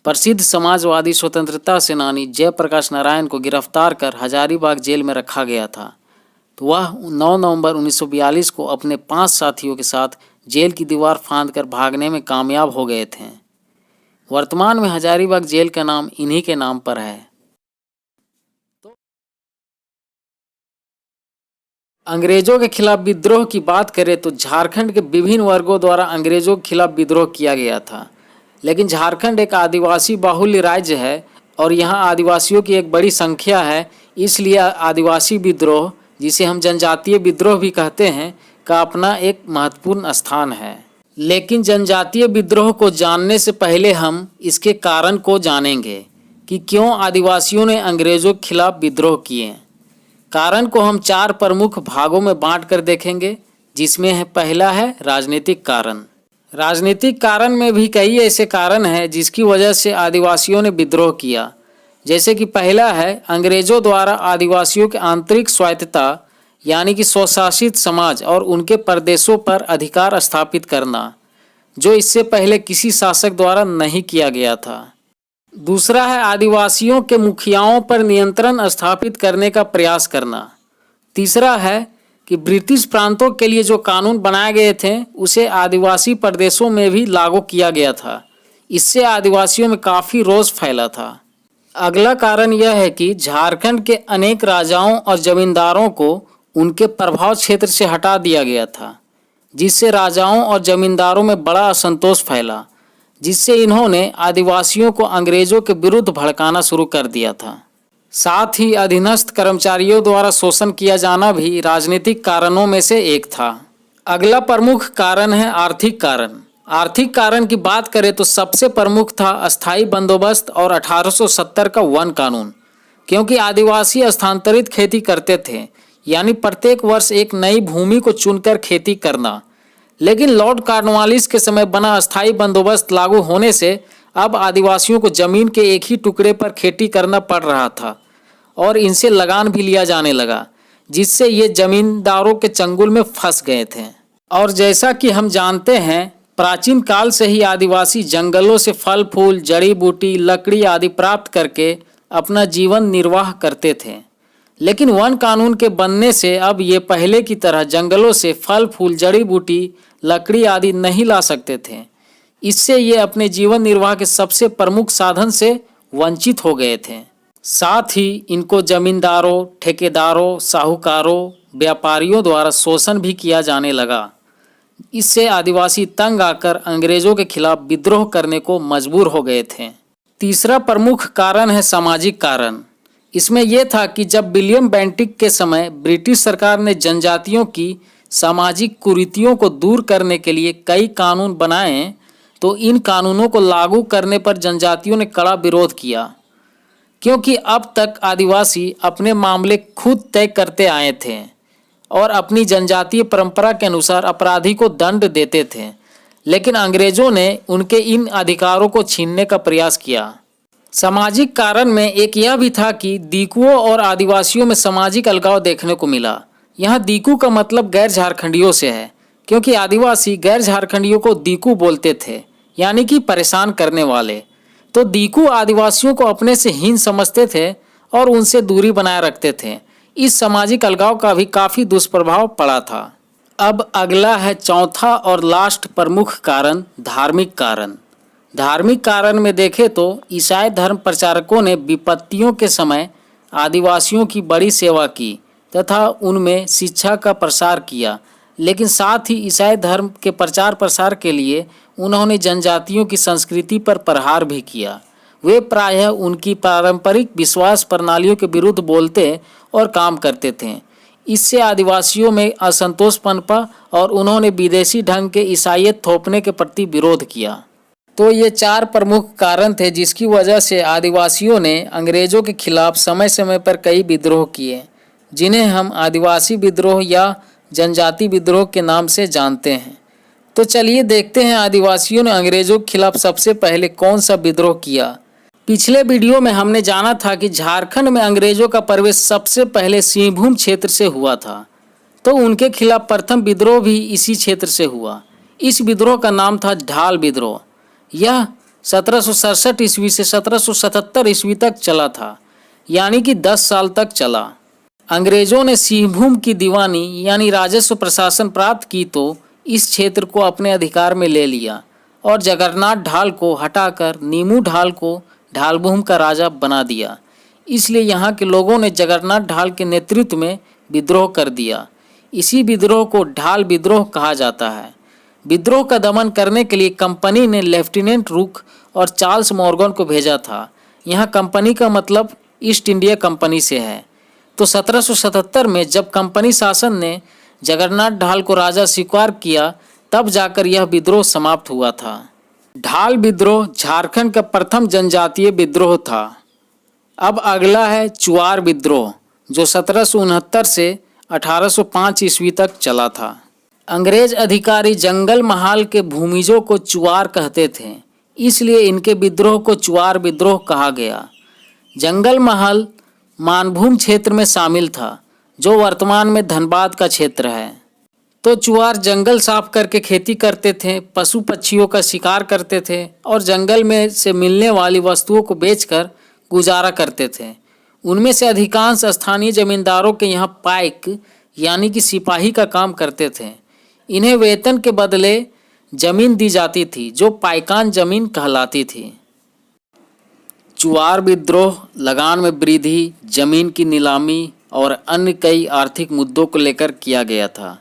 प्रसिद्ध समाजवादी स्वतंत्रता सेनानी जयप्रकाश नारायण को गिरफ्तार कर हजारीबाग जेल में रखा गया था, तो वह 9 नवंबर 1942 को अपने 5 साथियों के साथ जेल की दीवार फांदकर भागने में कामयाब हो गए थे। वर्तमान में हजारीबाग जेल का नाम इन्हीं के नाम पर है। अंग्रेजों के खिलाफ विद्रोह की बात करें तो झारखंड के विभिन्न वर्गों द्वारा अंग्रेजों के खिलाफ विद्रोह किया गया था, लेकिन झारखंड एक आदिवासी बाहुल्य राज्य है और यहाँ आदिवासियों की एक बड़ी संख्या है। इसलिए आदिवासी विद्रोह, जिसे हम जनजातीय विद्रोह भी कहते हैं, का अपना एक महत्वपूर्ण स्थान है। लेकिन जनजातीय विद्रोह को जानने से पहले हम इसके कारण को जानेंगे कि क्यों आदिवासियों ने अंग्रेजों के खिलाफ विद्रोह किए। कारण को हम 4 प्रमुख भागों में बांटकर देखेंगे, जिसमें है पहला है राजनीतिक कारण। राजनीतिक कारण में भी कई ऐसे कारण हैं जिसकी वजह से आदिवासियों ने विद्रोह किया। जैसे कि पहला है अंग्रेजों द्वारा आदिवासियों की आंतरिक स्वायत्तता यानी कि स्वशासित समाज और उनके प्रदेशों पर अधिकार स्थापित करना, जो इससे पहले किसी शासक द्वारा नहीं किया गया था। दूसरा है आदिवासियों के मुखियाओं पर नियंत्रण स्थापित करने का प्रयास करना। तीसरा है कि ब्रिटिश प्रांतों के लिए जो कानून बनाए गए थे उसे आदिवासी प्रदेशों में भी लागू किया गया था। इससे आदिवासियों में काफ़ी रोष फैला था। अगला कारण यह है कि झारखंड के अनेक राजाओं और जमींदारों को उनके प्रभाव क्षेत्र से हटा दिया गया था, जिससे राजाओं और जमींदारों में बड़ा असंतोष फैला, जिससे इन्होंने आदिवासियों को अंग्रेजों के विरुद्ध भड़काना शुरू कर दिया था। साथ ही अधीनस्थ कर्मचारियों द्वारा शोषण किया जाना भी राजनीतिक कारणों में से एक था। अगला प्रमुख कारण है आर्थिक कारण। आर्थिक कारण की बात करें तो सबसे प्रमुख था अस्थायी बंदोबस्त और 1870 का वन कानून, क्योंकि आदिवासी स्थानांतरित खेती करते थे, यानी प्रत्येक वर्ष एक नई भूमि को चुनकर खेती करना। लेकिन लॉर्ड कॉर्नवालिस के समय बना अस्थायी बंदोबस्त लागू होने से अब आदिवासियों को जमीन के एक ही टुकड़े पर खेती करना पड़ रहा था और इनसे लगान भी लिया जाने लगा, जिससे ये जमींदारों के चंगुल में फंस गए थे। और जैसा कि हम जानते हैं, प्राचीन काल से ही आदिवासी जंगलों से फल फूल, जड़ी बूटी, लकड़ी आदि प्राप्त करके अपना जीवन निर्वाह करते थे। लेकिन वन कानून के बनने से अब ये पहले की तरह जंगलों से फल फूल, जड़ी बूटी, लकड़ी आदि नहीं ला सकते थे। इससे ये अपने जीवन निर्वाह के सबसे प्रमुख साधन से वंचित हो गए थे। साथ ही इनको जमींदारों, ठेकेदारों, साहूकारों, व्यापारियों द्वारा शोषण भी किया जाने लगा। इससे आदिवासी तंग आकर अंग्रेजों के खिलाफ विद्रोह करने को मजबूर हो गए थे। तीसरा प्रमुख कारण है सामाजिक कारण। इसमें यह था कि जब विलियम बेंटिक के समय ब्रिटिश सरकार ने जनजातियों की सामाजिक कुरीतियों को दूर करने के लिए कई कानून बनाए, तो इन कानूनों को लागू करने पर जनजातियों ने कड़ा विरोध किया, क्योंकि अब तक आदिवासी अपने मामले खुद तय करते आए थे और अपनी जनजातीय परंपरा के अनुसार अपराधी को दंड देते थे। लेकिन अंग्रेजों ने उनके इन अधिकारों को छीनने का प्रयास किया। सामाजिक कारण में एक यह भी था कि दीकुओं और आदिवासियों में सामाजिक अलगाव देखने को मिला। यहाँ दीकू का मतलब गैर झारखंडियों से है, क्योंकि आदिवासी गैर झारखंडियों को दीकू बोलते थे, यानी कि परेशान करने वाले। तो दीकू आदिवासियों को अपने से हीन समझते थे और उनसे दूरी बनाए रखते थे। इस सामाजिक अलगाव का भी काफ़ी दुष्प्रभाव पड़ा था। अब अगला है चौथा और लास्ट प्रमुख कारण, धार्मिक कारण। धार्मिक कारण में देखें तो ईसाई धर्म प्रचारकों ने विपत्तियों के समय आदिवासियों की बड़ी सेवा की तथा उनमें शिक्षा का प्रसार किया। लेकिन साथ ही ईसाई धर्म के प्रचार प्रसार के लिए उन्होंने जनजातियों की संस्कृति पर प्रहार भी किया। वे प्रायः उनकी पारंपरिक विश्वास प्रणालियों के विरुद्ध बोलते और काम करते थे। इससे आदिवासियों में असंतोष पनपा और उन्होंने विदेशी ढंग के ईसाईयत थोपने के प्रति विरोध किया। तो ये चार प्रमुख कारण थे जिसकी वजह से आदिवासियों ने अंग्रेजों के खिलाफ समय समय पर कई विद्रोह किए, जिन्हें हम आदिवासी विद्रोह या जनजाति विद्रोह के नाम से जानते हैं। तो चलिए देखते हैं आदिवासियों ने अंग्रेजों के खिलाफ सबसे पहले कौन सा विद्रोह किया। पिछले वीडियो में हमने जाना था कि झारखंड में अंग्रेजों का प्रवेश सबसे पहले सिंहभूम क्षेत्र से हुआ था, तो उनके खिलाफ प्रथम विद्रोह भी इसी क्षेत्र से हुआ। इस विद्रोह का नाम था ढाल विद्रोह। यह 1767 ईस्वी से 1777 ईस्वी तक चला था, यानी कि 10 साल तक चला। अंग्रेजों ने सिंहभूम की दीवानी यानी राजस्व प्रशासन प्राप्त की तो इस क्षेत्र को अपने अधिकार में ले लिया और जगन्नाथ ढाल को हटाकर नीमू ढाल को ढालभूम का राजा बना दिया। इसलिए यहाँ के लोगों ने जगन्नाथ ढाल के नेतृत्व में विद्रोह कर दिया। इसी विद्रोह को ढाल विद्रोह कहा जाता है। विद्रोह का दमन करने के लिए कंपनी ने लेफ्टिनेंट रुक और चार्ल्स मॉर्गन को भेजा था। यहाँ कंपनी का मतलब ईस्ट इंडिया कंपनी से है। तो 1777 में जब कंपनी शासन ने जगन्नाथ ढाल को राजा स्वीकार किया, तब जाकर यह विद्रोह समाप्त हुआ था। ढाल विद्रोह झारखंड का प्रथम जनजातीय विद्रोह था। अब अगला है चुआर विद्रोह, जो 1769 से 1805 ईस्वी तक चला था। अंग्रेज अधिकारी जंगल महाल के भूमिजों को चुआर कहते थे, इसलिए इनके विद्रोह को चुआर विद्रोह कहा गया। जंगल महल मानभूम क्षेत्र में शामिल था, जो वर्तमान में धनबाद का क्षेत्र है। तो चुआर जंगल साफ करके खेती करते थे, पशु पक्षियों का शिकार करते थे और जंगल में से मिलने वाली वस्तुओं को बेचकर गुजारा करते थे। उनमें से अधिकांश स्थानीय जमींदारों के यहाँ पाइक यानी कि सिपाही का काम करते थे। इन्हें वेतन के बदले जमीन दी जाती थी, जो पाइकान जमीन कहलाती थी। चुआर विद्रोह लगान में वृद्धि, जमीन की नीलामी, और अन्य कई आर्थिक मुद्दों को लेकर किया गया था।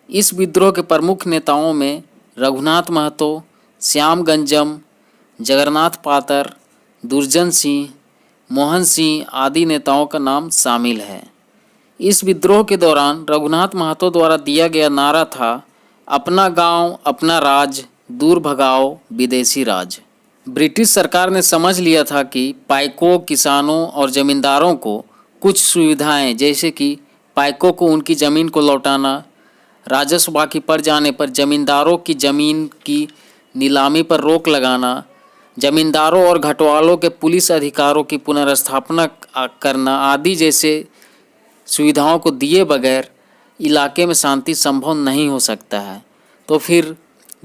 इस विद्रोह के प्रमुख नेताओं में रघुनाथ महतो, श्याम गंजम, जगन्नाथ पातर, दुर्जन सिंह, मोहन सिंह आदि नेताओं का नाम शामिल है। इस विद्रोह के दौरान रघुनाथ महतो द्वारा दिया गया नारा था, अपना गांव अपना राज, दूर भगाओ विदेशी राज। ब्रिटिश सरकार ने समझ लिया था कि पाइकों, किसानों और जमींदारों को कुछ सुविधाएं जैसे कि पाइकों को उनकी ज़मीन को लौटाना, राजस्व बाकी पड़ जाने पर जमींदारों की ज़मीन की नीलामी पर रोक लगाना, जमींदारों और घटवालों के पुलिस अधिकारों की पुनर्स्थापना करना आदि जैसे सुविधाओं को दिए बगैर इलाके में शांति संभव नहीं हो सकता है। तो फिर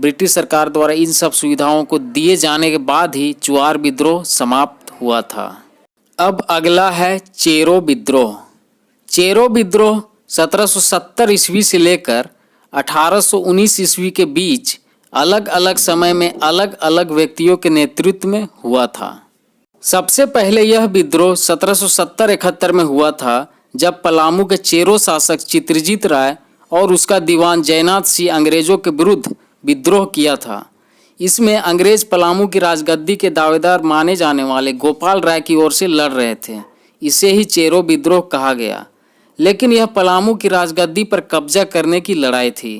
ब्रिटिश सरकार द्वारा इन सब सुविधाओं को दिए जाने के बाद ही चुआर विद्रोह समाप्त हुआ था। अब अगला है चेरो विद्रोह। चेरो विद्रोह 1770 ईस्वी से लेकर 1819 ईस्वी के बीच अलग अलग समय में अलग अलग व्यक्तियों के नेतृत्व में हुआ था। सबसे पहले यह विद्रोह 1770-71 में हुआ था, जब पलामू के चेरो शासक चित्रजीत राय और उसका दीवान जयनाथ सिंह अंग्रेजों के विरुद्ध विद्रोह किया था। इसमें अंग्रेज पलामू की राजगद्दी के दावेदार माने जाने वाले गोपाल राय की ओर से लड़ रहे थे। इसे ही चेरो विद्रोह कहा गया। लेकिन यह पलामू की राजगद्दी पर कब्जा करने की लड़ाई थी।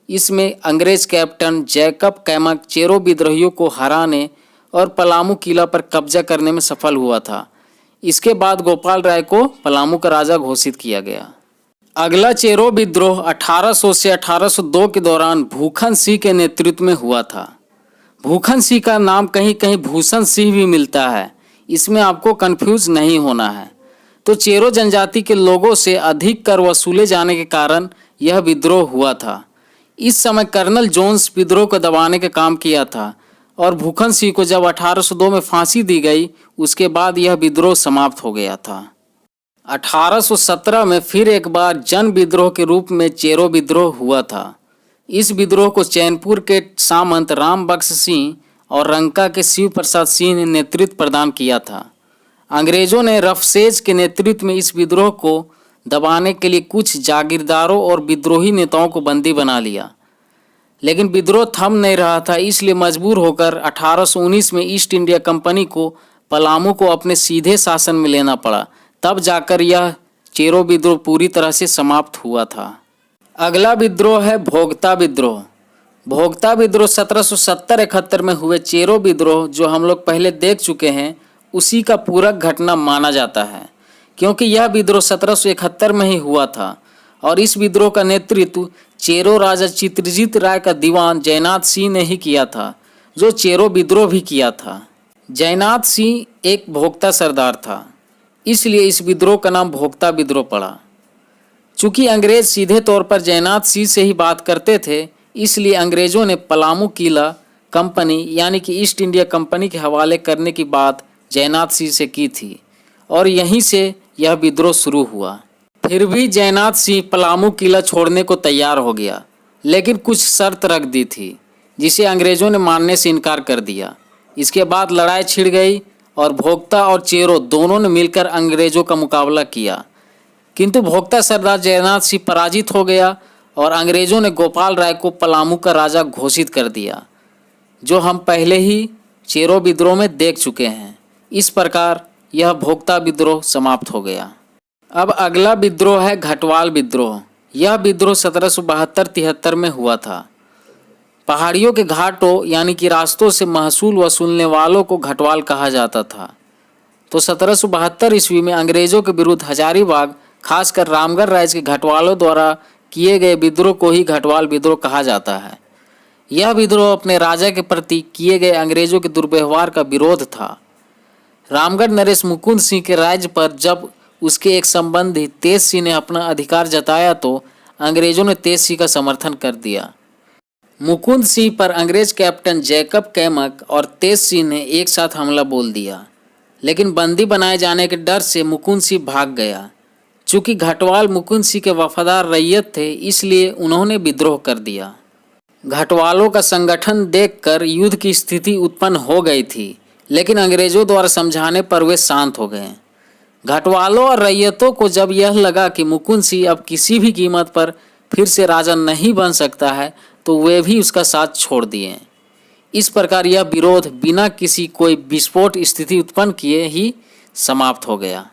इसमें अंग्रेज कैप्टन जैकब कैमक चेरो विद्रोहियों को हराने और पलामू किला पर कब्जा करने में सफल हुआ था। इसके बाद गोपाल राय को पलामू का राजा घोषित किया गया। अगला चेरो विद्रोह 1800 से 1802 के दौरान भूखन सिंह के नेतृत्व में हुआ था। भूखन सिंह का नाम कहीं कहीं भूषण सिंह भी मिलता है, इसमें आपको कंफ्यूज नहीं होना है। तो चेरो जनजाति के लोगों से अधिक कर वसूले जाने के कारण यह विद्रोह हुआ था। इस समय कर्नल जोन्स विद्रोह को दबाने का काम किया था और भूखन सिंह को जब 1802 में फांसी दी गई, उसके बाद यह विद्रोह समाप्त हो गया था। 1817 में फिर एक बार जन विद्रोह के रूप में चेरो विद्रोह हुआ था। इस विद्रोह को चैनपुर के सामंत राम बख्श सिंह और रंका के शिव प्रसाद सिंह ने नेतृत्व प्रदान किया था। अंग्रेजों ने रफसेज के नेतृत्व में इस विद्रोह को दबाने के लिए कुछ जागीरदारों और विद्रोही नेताओं को बंदी बना लिया, लेकिन विद्रोह थम नहीं रहा था। इसलिए मजबूर होकर 1819 में ईस्ट इंडिया कंपनी को पलामू को अपने सीधे शासन में लेना पड़ा। तब जाकर यह चेरो विद्रोह पूरी तरह से समाप्त हुआ था। अगला विद्रोह है भोगता विद्रोह। भोगता विद्रोह 1770-71 में हुए चेरो विद्रोह जो हम लोग पहले देख चुके हैं, उसी का पूरक घटना माना जाता है, क्योंकि यह विद्रोह 1771 में ही हुआ था और इस विद्रोह का नेतृत्व चेरो राजा चित्रजीत राय का दीवान जयनाथ सिंह ने ही किया था, जो चेरो विद्रोह भी किया था। जयनाथ सिंह एक भोगता सरदार था, इसलिए इस विद्रोह का नाम भोगता विद्रोह पड़ा। चूंकि अंग्रेज सीधे तौर पर जयनाथ सिंह से ही बात करते थे, इसलिए अंग्रेजों ने पलामू किला कंपनी यानी कि ईस्ट इंडिया कंपनी के हवाले करने की बात जयनाथ सिंह से की थी और यहीं से यह विद्रोह शुरू हुआ। फिर भी जयनाथ सिंह पलामू किला छोड़ने को तैयार हो गया, लेकिन कुछ शर्त रख दी थी जिसे अंग्रेजों ने मानने से इनकार कर दिया। इसके बाद लड़ाई छिड़ गई और भोगता और चेरो दोनों ने मिलकर अंग्रेजों का मुकाबला किया, किंतु भोगता सरदार जयनाथ सिंह पराजित हो गया और अंग्रेजों ने गोपाल राय को पलामू का राजा घोषित कर दिया, जो हम पहले ही चेरो विद्रोह में देख चुके हैं। इस प्रकार यह भोगता विद्रोह समाप्त हो गया। अब अगला विद्रोह है घटवाल विद्रोह। यह विद्रोह 1772-73 में हुआ था। पहाड़ियों के घाटों यानी कि रास्तों से महसूल वसूलने वालों को घटवाल कहा जाता था। तो 1772 ईस्वी में अंग्रेजों के विरुद्ध हजारीबाग, खासकर रामगढ़ राज्य के घटवालों द्वारा किए गए विद्रोह को ही घटवाल विद्रोह कहा जाता है। यह विद्रोह अपने राजा के प्रति किए गए अंग्रेजों के दुर्व्यवहार का विरोध था। रामगढ़ नरेश मुकुंद सिंह के राज्य पर जब उसके एक संबंधी तेज सिंह ने अपना अधिकार जताया तो अंग्रेजों ने तेज सिंह का समर्थन कर दिया। मुकुंद सिंह पर अंग्रेज कैप्टन जैकब कैमक और तेज सिंह ने एक साथ हमला बोल दिया, लेकिन बंदी बनाए जाने के डर से मुकुंद सिंह भाग गया। चूँकि घटवाल मुकुंद सिंह के वफादार रैयत थे, इसलिए उन्होंने विद्रोह कर दिया। घटवालों का संगठन देखकर युद्ध की स्थिति उत्पन्न हो गई थी, लेकिन अंग्रेजों द्वारा समझाने पर वे शांत हो गए। घटवालों और रैयतों को जब यह लगा कि मुकुंद सिंह अब किसी भी कीमत पर फिर से राजा नहीं बन सकता है, तो वे भी उसका साथ छोड़ दिए। इस प्रकार यह विरोध बिना किसी कोई विस्फोट स्थिति उत्पन्न किए ही समाप्त हो गया।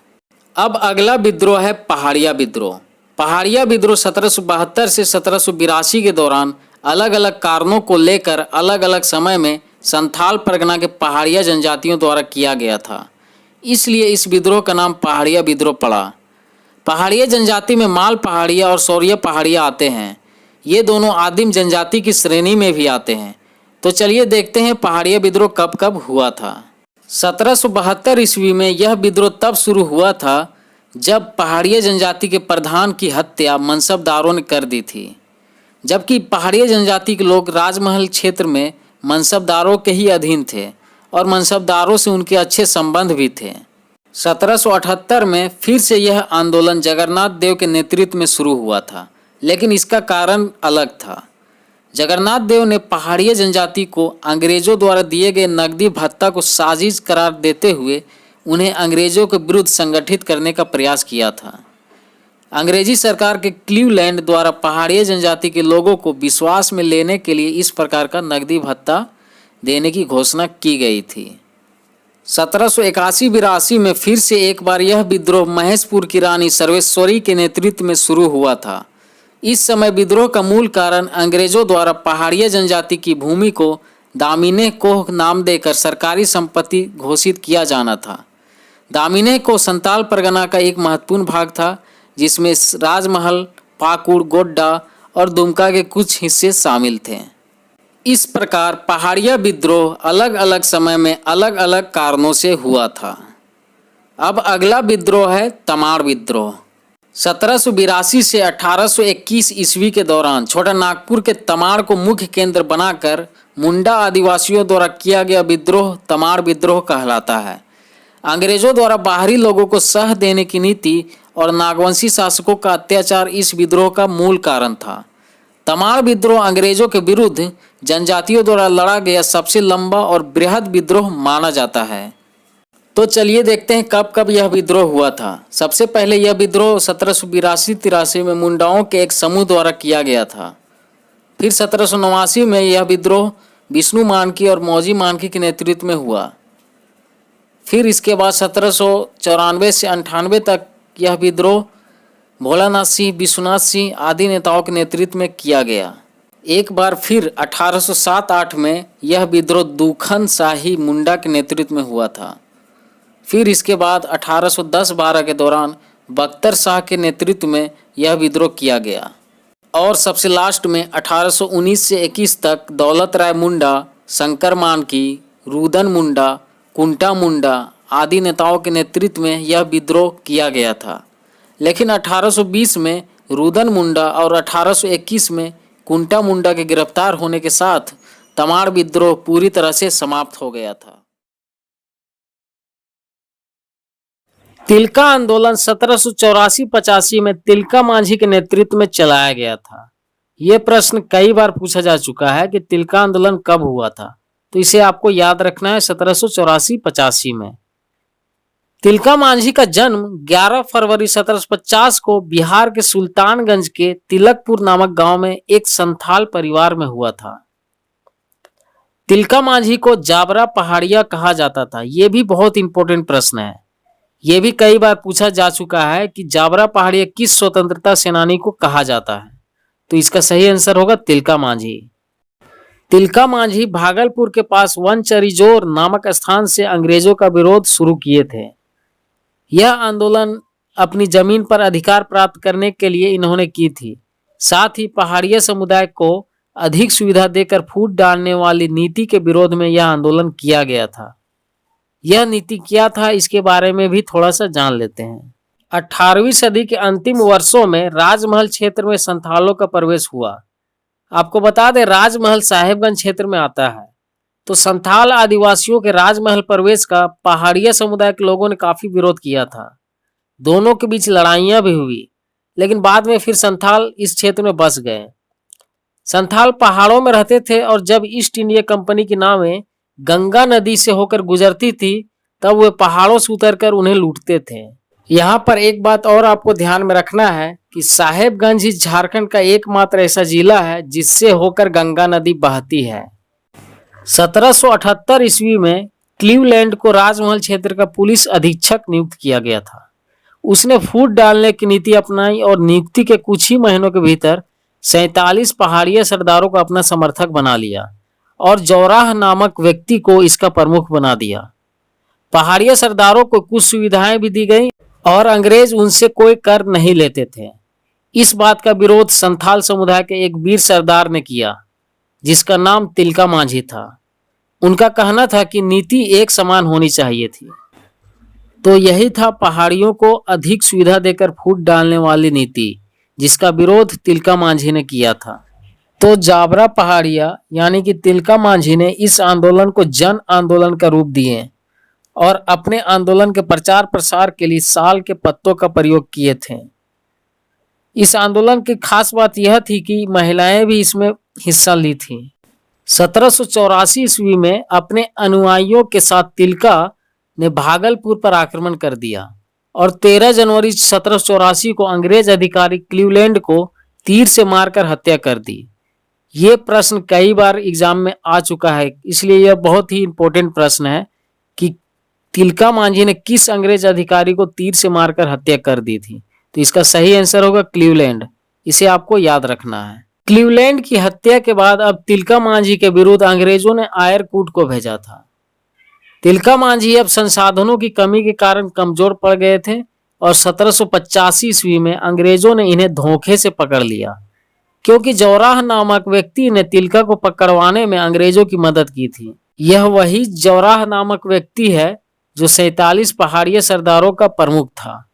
अब अगला विद्रोह है पहाड़िया विद्रोह। पहाड़िया विद्रोह 1772 से 1782 के दौरान अलग अलग कारणों को लेकर अलग अलग समय में संथाल परगना के पहाड़िया जनजातियों द्वारा किया गया था, इसलिए इस विद्रोह का नाम पहाड़िया विद्रोह पड़ा। पहाड़िया जनजाति में माल पहाड़िया और सौरिया पहाड़िया आते हैं। ये दोनों आदिम जनजाति की श्रेणी में भी आते हैं। तो चलिए देखते हैं पहाड़िया विद्रोह कब कब हुआ था। 1772 ईस्वी में यह विद्रोह तब शुरू हुआ था जब पहाड़िया जनजाति के प्रधान की हत्या मनसबदारों ने कर दी थी, जबकि पहाड़िया जनजाति के लोग राजमहल क्षेत्र में मनसबदारों के ही अधीन थे और मनसबदारों से उनके अच्छे संबंध भी थे। 1778 में फिर से यह आंदोलन जगन्नाथ देव के नेतृत्व में शुरू हुआ था, लेकिन इसका कारण अलग था। जगन्नाथ देव ने पहाड़िया जनजाति को अंग्रेजों द्वारा दिए गए नकदी भत्ता को साजिश करार देते हुए उन्हें अंग्रेजों के विरुद्ध संगठित करने का प्रयास किया था। अंग्रेजी सरकार के क्लीवलैंड द्वारा पहाड़िया जनजाति के लोगों को विश्वास में लेने के लिए इस प्रकार का नकदी भत्ता देने की घोषणा की गई थी। 1781-82 में फिर से एक बार यह विद्रोह महेशपुर की रानी सर्वेश्वरी के नेतृत्व में शुरू हुआ था। इस समय विद्रोह का मूल कारण अंग्रेजों द्वारा पहाड़िया जनजाति की भूमि को दामिने कोह नाम देकर सरकारी संपत्ति घोषित किया जाना था। दामिने को संताल परगना का एक महत्वपूर्ण भाग था, जिसमें राजमहल, पाकुड़, गोड्डा और दुमका के कुछ हिस्से शामिल थे। इस प्रकार पहाड़िया विद्रोह अलग अलग समय में अलग अलग कारणों से हुआ था। अब अगला विद्रोह है तमाड़ विद्रोह। 1782 से 1821 ईस्वी के दौरान छोटा नागपुर के तमाड़ को मुख्य केंद्र बनाकर मुंडा आदिवासियों द्वारा किया गया विद्रोह तमाड़ विद्रोह कहलाता है। अंग्रेजों द्वारा बाहरी लोगों को सह देने की नीति और नागवंशी शासकों का अत्याचार इस विद्रोह का मूल कारण था। तमाड़ विद्रोह अंग्रेजों के विरुद्ध जनजातियों द्वारा लड़ा गया सबसे लंबा और बृहद विद्रोह माना जाता है। तो चलिए देखते हैं कब कब यह विद्रोह हुआ था। सबसे पहले यह विद्रोह 1782-83 में मुंडाओं के एक समूह द्वारा किया गया था। फिर 1789 में यह विद्रोह विष्णु मानकी और मौजी मानकी के नेतृत्व में हुआ। फिर इसके बाद 1794 से 98 तक यह विद्रोह भोलानाथ सिंह, विश्वनाथ सिंह आदि नेताओं के नेतृत्व में किया गया। एक बार फिर 1807-08 में यह विद्रोह दुखन शाही मुंडा के नेतृत्व में हुआ था। फिर इसके बाद 1810-12 के दौरान बख्तर शाह के नेतृत्व में यह विद्रोह किया गया और सबसे लास्ट में 1819 से 21 तक दौलत राय मुंडा, शंकर मानकी, रुदन मुंडा, कुंटा मुंडा आदि नेताओं के नेतृत्व में यह विद्रोह किया गया था। लेकिन 1820 में रुदन मुंडा और 1821 में कुंटा मुंडा के गिरफ्तार होने के साथ तमाड़ विद्रोह पूरी तरह से समाप्त हो गया था। तिलका आंदोलन 1784-85 में तिलका मांझी के नेतृत्व में चलाया गया था। ये प्रश्न कई बार पूछा जा चुका है कि तिलका आंदोलन कब हुआ था, तो इसे आपको याद रखना है 1784-85 में। तिलका मांझी का जन्म 11 फरवरी 1750 को बिहार के सुल्तानगंज के तिलकपुर नामक गांव में एक संथाल परिवार में हुआ था। तिलका मांझी को जाबरा पहाड़िया कहा जाता था। यह भी बहुत इंपॉर्टेंट प्रश्न है। यह भी कई बार पूछा जा चुका है कि जाबरा पहाड़िया किस स्वतंत्रता सेनानी को कहा जाता है, तो इसका सही आंसर होगा तिलका मांझी। तिलका मांझी भागलपुर के पास वनचरीजोर नामक स्थान से अंग्रेजों का विरोध शुरू किए थे। यह आंदोलन अपनी जमीन पर अधिकार प्राप्त करने के लिए इन्होंने की थी। साथ ही पहाड़िया समुदाय को अधिक सुविधा देकर फूट डालने वाली नीति के विरोध में यह आंदोलन किया गया था। यह नीति क्या था, इसके बारे में भी थोड़ा सा जान लेते हैं। 18वीं सदी के अंतिम वर्षों में राजमहल क्षेत्र में संथालों का प्रवेश हुआ। आपको बता दें, राजमहल साहेबगंज क्षेत्र में आता है। तो संथाल आदिवासियों के राजमहल प्रवेश का पहाड़िया समुदाय के लोगों ने काफी विरोध किया था। दोनों के बीच लड़ाइयां भी हुई, लेकिन बाद में फिर संथाल इस क्षेत्र में बस गए। संथाल पहाड़ों में रहते थे और जब ईस्ट इंडिया कंपनी की नावें गंगा नदी से होकर गुजरती थी, तब वे पहाड़ों से उतरकर उन्हें लूटते थे। यहाँ पर एक बात और आपको ध्यान में रखना है कि साहेबगंज ही झारखंड का एकमात्र ऐसा जिला है जिससे होकर गंगा नदी बहती है। 1778 ईस्वी में क्लीवलैंड को राजमहल क्षेत्र का पुलिस अधीक्षक नियुक्त किया गया था। उसने फूट डालने की नीति अपनाई और नियुक्ति के कुछ ही महीनों के भीतर 47 पहाड़िया सरदारों को अपना समर्थक बना लिया और जौराह नामक व्यक्ति को इसका प्रमुख बना दिया। पहाड़िया सरदारों को कुछ सुविधाएं भी दी गई और अंग्रेज उनसे कोई कर नहीं लेते थे। इस बात का विरोध संथाल समुदाय के एक वीर सरदार ने किया जिसका नाम तिलका मांझी था। उनका कहना था कि नीति एक समान होनी चाहिए थी। तो यही था पहाड़ियों को अधिक सुविधा देकर फूट डालने वाली नीति जिसका विरोध तिलका मांझी ने किया था। तो जाबरा पहाड़िया यानी कि तिलका मांझी ने इस आंदोलन को जन आंदोलन का रूप दिए और अपने आंदोलन के प्रचार प्रसार के लिए साल के पत्तों का प्रयोग किए थे। इस आंदोलन की खास बात यह थी कि महिलाएं भी इसमें हिस्सा ली थी। 1784 ईस्वी में अपने अनुयायियों के साथ तिलका ने भागलपुर पर आक्रमण कर दिया और 13 जनवरी 1784 को अंग्रेज अधिकारी क्लीवलैंड को तीर से मारकर हत्या कर दी। ये प्रश्न कई बार एग्जाम में आ चुका है, इसलिए यह बहुत ही इंपॉर्टेंट प्रश्न है कि तिलका मांझी ने किस अंग्रेज अधिकारी को तीर से मारकर हत्या कर दी थी। तो इसका सही आंसर होगा क्लीवलैंड। इसे आपको याद रखना है। क्लीवलैंड की हत्या के बाद अब तिलका मांझी के विरुद्ध अंग्रेजों ने आयरकूट को भेजा था। तिलका मांझी अब संसाधनों की कमी के कारण कमजोर पड़ गए थे और 1785 ईस्वी में अंग्रेजों ने इन्हें धोखे से पकड़ लिया, क्योंकि जौराह नामक व्यक्ति ने तिलका को पकड़वाने में अंग्रेजों की मदद की थी। यह वही जौराह नामक व्यक्ति है जो 47 पहाड़िया सरदारों का प्रमुख था।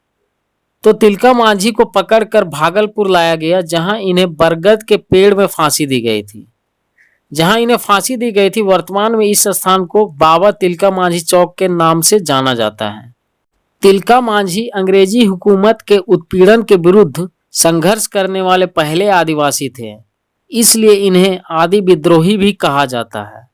तो तिलका मांझी को पकड़कर भागलपुर लाया गया, जहां इन्हें बरगद के पेड़ में फांसी दी गई थी। वर्तमान में इस स्थान को बाबा तिलका मांझी चौक के नाम से जाना जाता है। तिलका मांझी अंग्रेजी हुकूमत के उत्पीड़न के विरुद्ध संघर्ष करने वाले पहले आदिवासी थे, इसलिए इन्हें आदि विद्रोही भी कहा जाता है।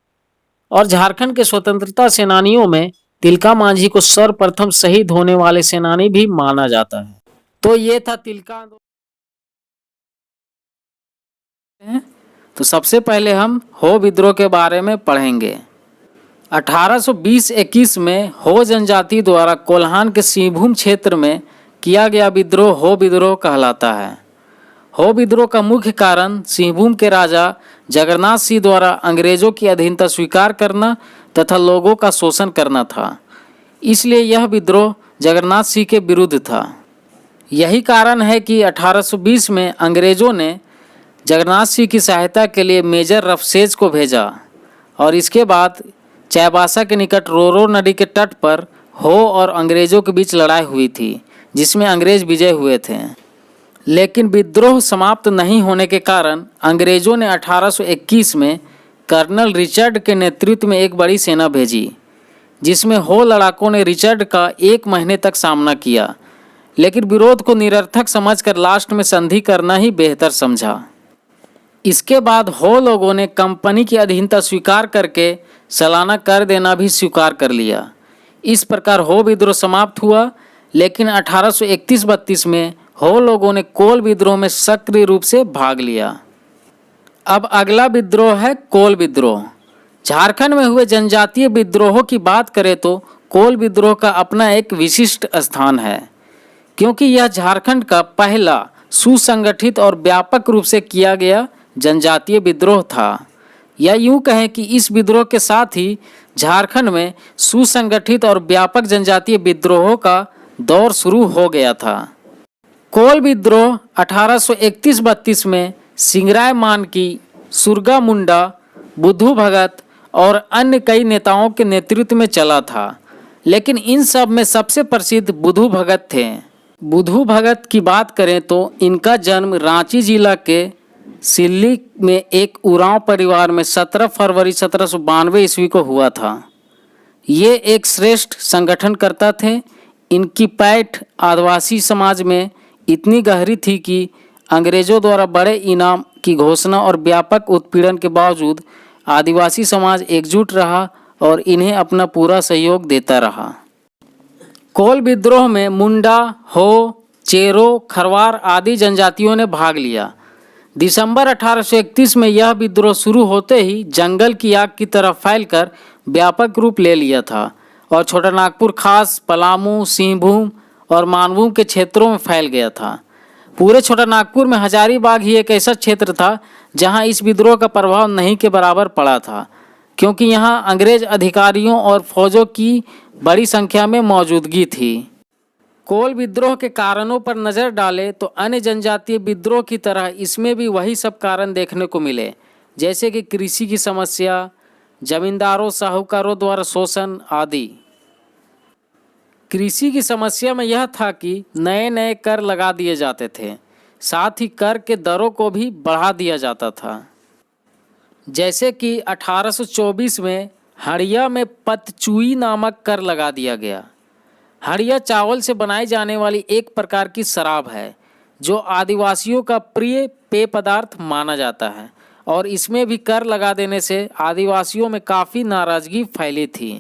और झारखंड के स्वतंत्रता सेनानियों में तिलका मांझी को सर्वप्रथम शहीद होने वाले सेनानी भी माना जाता है। तो ये था तिलका। तो सबसे पहले हम हो विद्रोह के बारे में पढ़ेंगे। 1820-21 में हो जनजाति द्वारा कोल्हान के सिंहभूम क्षेत्र में किया गया विद्रोह हो विद्रोह कहलाता है। हो विद्रोह का मुख्य कारण सिंहभूम के राजा जगन्नाथ सिंह द्वारा अंग्रेजों की अधीनता स्वीकार करना तथा लोगों का शोषण करना था। इसलिए यह विद्रोह जगन्नाथ सिंह के विरुद्ध था। यही कारण है कि 1820 में अंग्रेजों ने जगन्नाथ सिंह की सहायता के लिए मेजर रफसेज को भेजा और इसके बाद चाईबासा के निकट रोरो नदी के तट पर हो और अंग्रेजों के बीच लड़ाई हुई थी, जिसमें अंग्रेज विजय हुए थे। लेकिन विद्रोह समाप्त नहीं होने के कारण अंग्रेजों ने 1821 में कर्नल रिचर्ड के नेतृत्व में एक बड़ी सेना भेजी, जिसमें हो लड़ाकों ने रिचर्ड का 1 महीने तक सामना किया, लेकिन विरोध को निरर्थक समझकर लास्ट में संधि करना ही बेहतर समझा। इसके बाद हो लोगों ने कंपनी की अधीनता स्वीकार करके सालाना कर देना भी स्वीकार कर लिया। इस प्रकार हो विद्रोह समाप्त हुआ। लेकिन 1831-32 में हो लोगों ने कोल विद्रोह में सक्रिय रूप से भाग लिया। अब अगला विद्रोह है कोल विद्रोह। झारखंड में हुए जनजातीय विद्रोहों की बात करें तो कोल विद्रोह का अपना एक विशिष्ट स्थान है, क्योंकि यह झारखंड का पहला सुसंगठित और व्यापक रूप से किया गया जनजातीय विद्रोह था। या यूं कहें कि इस विद्रोह के साथ ही झारखंड में सुसंगठित और व्यापक जनजातीय विद्रोहों का दौर शुरू हो गया था। कोल विद्रोह 1831-32 में सिंगराय मानकी, सुरगा मुंडा, बुद्धू भगत और अन्य कई नेताओं के नेतृत्व में चला था, लेकिन इन सब में सबसे प्रसिद्ध बुद्धू भगत थे। बुद्धू भगत की बात करें तो इनका जन्म रांची जिला के सिल्ली में एक उरांव परिवार में 17 फरवरी 1792 ईस्वी को हुआ था। ये एक श्रेष्ठ संगठनकर्ता थे। इनकी पैठ आदिवासी समाज में इतनी गहरी थी कि अंग्रेजों द्वारा बड़े इनाम की घोषणा और व्यापक उत्पीड़न के बावजूद आदिवासी समाज एकजुट रहा और इन्हें अपना पूरा सहयोग देता रहा। कोल विद्रोह में मुंडा, हो, चेरो, खरवार आदि जनजातियों ने भाग लिया। दिसंबर 1831 में यह विद्रोह शुरू होते ही जंगल की आग की तरह फैलकर व्यापक रूप ले लिया था और छोटा नागपुर खास पलामू, सिंहभूम और मानभूम के क्षेत्रों में फैल गया था। पूरे छोटा नागपुर में हजारीबाग ही एक ऐसा क्षेत्र था जहां इस विद्रोह का प्रभाव नहीं के बराबर पड़ा था, क्योंकि यहां अंग्रेज अधिकारियों और फौजों की बड़ी संख्या में मौजूदगी थी। कोल विद्रोह के कारणों पर नज़र डालें तो अन्य जनजातीय विद्रोह की तरह इसमें भी वही सब कारण देखने को मिले, जैसे कि कृषि की समस्या, जमींदारों साहूकारों द्वारा शोषण आदि। कृषि की समस्या में यह था कि नए नए कर लगा दिए जाते थे, साथ ही कर के दरों को भी बढ़ा दिया जाता था। जैसे कि 1824 में हड़िया में पतचूई नामक कर लगा दिया गया। हड़िया चावल से बनाई जाने वाली एक प्रकार की शराब है जो आदिवासियों का प्रिय पेय पदार्थ माना जाता है और इसमें भी कर लगा देने से आदिवासियों में काफ़ी नाराज़गी फैली थी।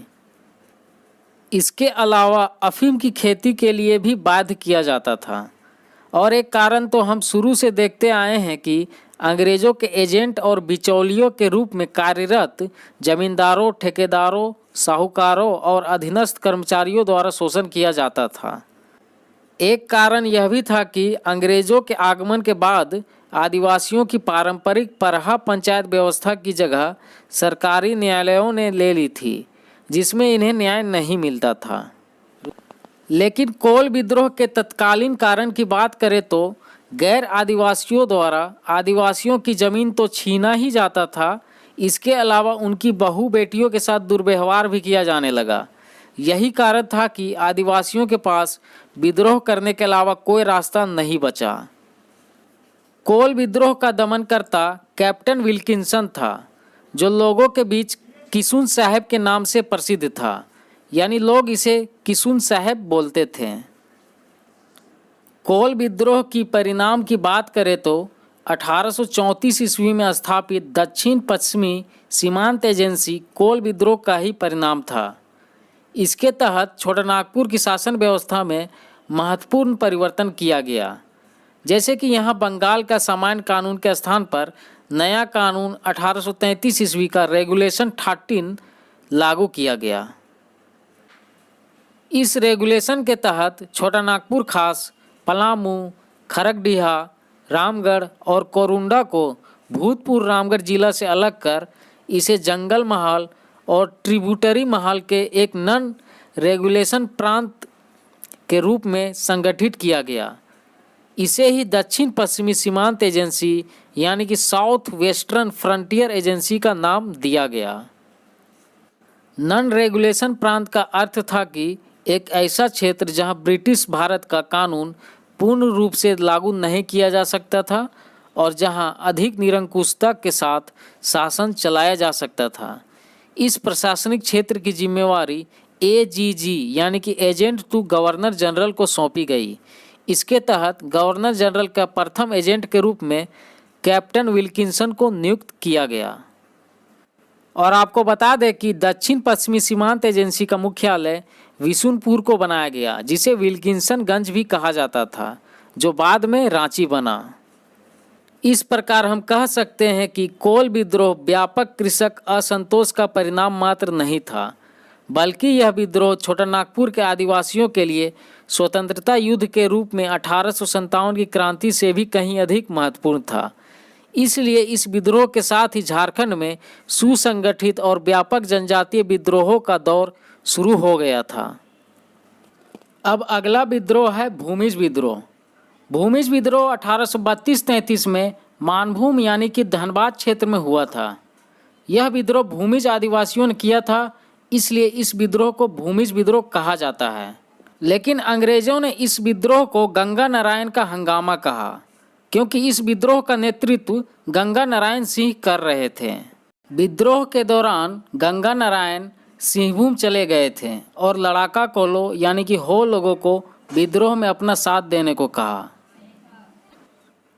इसके अलावा अफीम की खेती के लिए भी बाध्य किया जाता था। और एक कारण तो हम शुरू से देखते आए हैं कि अंग्रेज़ों के एजेंट और बिचौलियों के रूप में कार्यरत जमींदारों, ठेकेदारों, साहूकारों और अधीनस्थ कर्मचारियों द्वारा शोषण किया जाता था। एक कारण यह भी था कि अंग्रेज़ों के आगमन के बाद आदिवासियों की पारंपरिक परहा पंचायत व्यवस्था की जगह सरकारी न्यायालयों ने ले ली थी, जिसमें इन्हें न्याय नहीं मिलता था। लेकिन कोल विद्रोह के तत्कालीन कारण की बात करें तो गैर आदिवासियों द्वारा आदिवासियों की ज़मीन तो छीना ही जाता था, इसके अलावा उनकी बहू बेटियों के साथ दुर्व्यवहार भी किया जाने लगा। यही कारण था कि आदिवासियों के पास विद्रोह करने के अलावा कोई रास्ता नहीं बचा। कोल विद्रोह का दमनकर्ता कैप्टन विल्किंसन था, जो लोगों के बीच किसुन साहब के नाम से प्रसिद्ध था, यानी लोग इसे किसुन साहब बोलते थे। कोल विद्रोह की परिणाम की बात करें तो 1834 ईस्वी में स्थापित दक्षिण पश्चिमी सीमांत एजेंसी कोल विद्रोह का ही परिणाम था। इसके तहत छोटा नागपुर की शासन व्यवस्था में महत्वपूर्ण परिवर्तन किया गया, जैसे कि यहाँ बंगाल का सामान्य कानून के स्थान पर नया कानून 1833 ईस्वी का रेगुलेशन 13 लागू किया गया। इस रेगुलेशन के तहत छोटा नागपुर खास, पलामू, खरगडीहा, रामगढ़ और कोरुंडा को भूतपूर्व रामगढ़ जिला से अलग कर इसे जंगल महल और ट्रिब्यूटरी महल के एक नॉन रेगुलेशन प्रांत के रूप में संगठित किया गया। इसे ही दक्षिण पश्चिमी सीमांत एजेंसी यानी कि साउथ वेस्टर्न फ्रंटियर एजेंसी का नाम दिया गया। नॉन रेगुलेशन प्रांत का अर्थ था कि एक ऐसा क्षेत्र जहां ब्रिटिश भारत का कानून पूर्ण रूप से लागू नहीं किया जा सकता था और जहां अधिक निरंकुशता के साथ शासन चलाया जा सकता था। इस प्रशासनिक क्षेत्र की जिम्मेवारी एजीजी यानी कि एजेंट टू गवर्नर जनरल को सौंपी गई। इसके तहत गवर्नर जनरल का प्रथम एजेंट के रूप में कैप्टन विल्किंसन को नियुक्त किया गया। और आपको बता दें कि दक्षिण पश्चिमी सीमांत एजेंसी का मुख्यालय विशुनपुर को बनाया गया, जिसे विल्किंसनगंज भी कहा जाता था, जो बाद में रांची बना। इस प्रकार हम कह सकते हैं कि कोल विद्रोह व्यापक कृषक असंतोष का परिणाम मात्र नहीं था, बल्कि यह विद्रोह छोटा नागपुर के आदिवासियों के लिए स्वतंत्रता युद्ध के रूप में 1857 की क्रांति से भी कहीं अधिक महत्वपूर्ण था। इसलिए इस विद्रोह के साथ ही झारखंड में सुसंगठित और व्यापक जनजातीय विद्रोहों का दौर शुरू हो गया था। अब अगला विद्रोह है भूमिज विद्रोह। भूमिज विद्रोह 1832-33 में मानभूम यानी कि धनबाद क्षेत्र में हुआ था। यह विद्रोह भूमिज आदिवासियों ने किया था, इसलिए इस विद्रोह को भूमिज विद्रोह कहा जाता है। लेकिन अंग्रेजों ने इस विद्रोह को गंगा नारायण का हंगामा कहा, क्योंकि इस विद्रोह का नेतृत्व गंगा नारायण सिंह कर रहे थे। विद्रोह के दौरान गंगा नारायण सिंहभूम चले गए थे और लड़ाका कोलो यानी कि हो लोगों को विद्रोह में अपना साथ देने को कहा।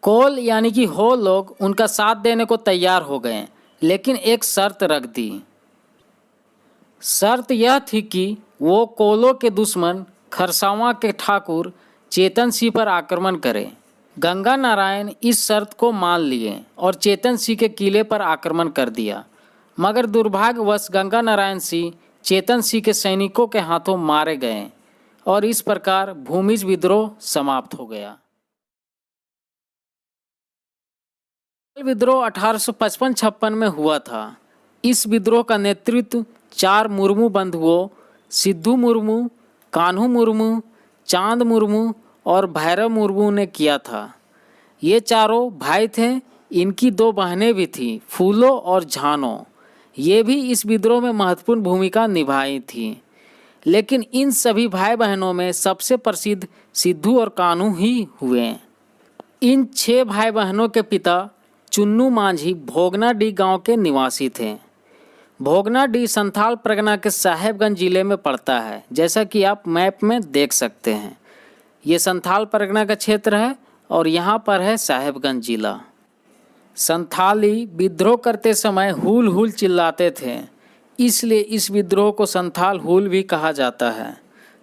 कोल यानी कि हो लोग उनका साथ देने को तैयार हो गए, लेकिन एक शर्त रख दी। शर्त यह थी कि वो कोलो के दुश्मन खरसावां के ठाकुर चेतन सिंह पर आक्रमण करें। गंगा नारायण इस शर्त को मान लिए और चेतन सिंह के किले पर आक्रमण कर दिया, मगर दुर्भाग्यवश गंगा नारायण सिंह चेतन सिंह के सैनिकों के हाथों मारे गए और इस प्रकार भूमिज विद्रोह समाप्त हो गया। विद्रोह 1855-56 में हुआ था। इस विद्रोह का नेतृत्व 4 मुर्मू बंधुओं सिद्धू मुर्मू, कान्हू मुर्मू, चांद मुर्मू और भैरव मुर्मू ने किया था। ये चारों भाई थे। इनकी 2 बहनें भी थीं, फूलो और झानो। ये भी इस विद्रोह में महत्वपूर्ण भूमिका निभाई थी। लेकिन इन सभी भाई बहनों में सबसे प्रसिद्ध सिद्धू और कान्हू ही हुए। इन 6 भाई बहनों के पिता चुन्नू मांझी भोगनाडीह गांव के निवासी थे। भोगनाडीह संथाल परगना के साहेबगंज जिले में पड़ता है, जैसा कि आप मैप में देख सकते हैं। ये संथाल परगना का क्षेत्र है और यहाँ पर है साहेबगंज जिला। संथाली विद्रोह करते समय हुल हुल चिल्लाते थे, इसलिए इस विद्रोह को संथाल हुल भी कहा जाता है,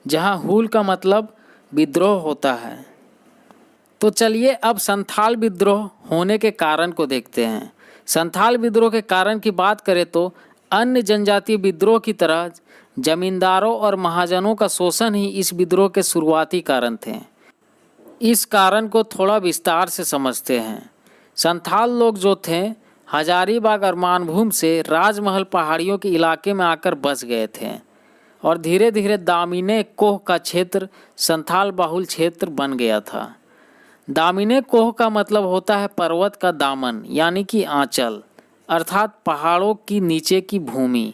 जहाँ हुल का मतलब विद्रोह होता है। तो चलिए अब संथाल विद्रोह होने के कारण को देखते हैं। संथाल विद्रोह के कारण की बात करें तो अन्य जनजातीय विद्रोह की तरह जमींदारों और महाजनों का शोषण ही इस विद्रोह के शुरुआती कारण थे। इस कारण को थोड़ा विस्तार से समझते हैं। संथाल लोग जो थे हजारीबाग और मानभूम से राजमहल पहाड़ियों के इलाके में आकर बस गए थे और धीरे धीरे दामिने कोह का क्षेत्र संथाल बाहुल क्षेत्र बन गया था। दामिने कोह का मतलब होता है पर्वत का दामन, यानी कि आंचल, अर्थात पहाड़ों की नीचे की भूमि।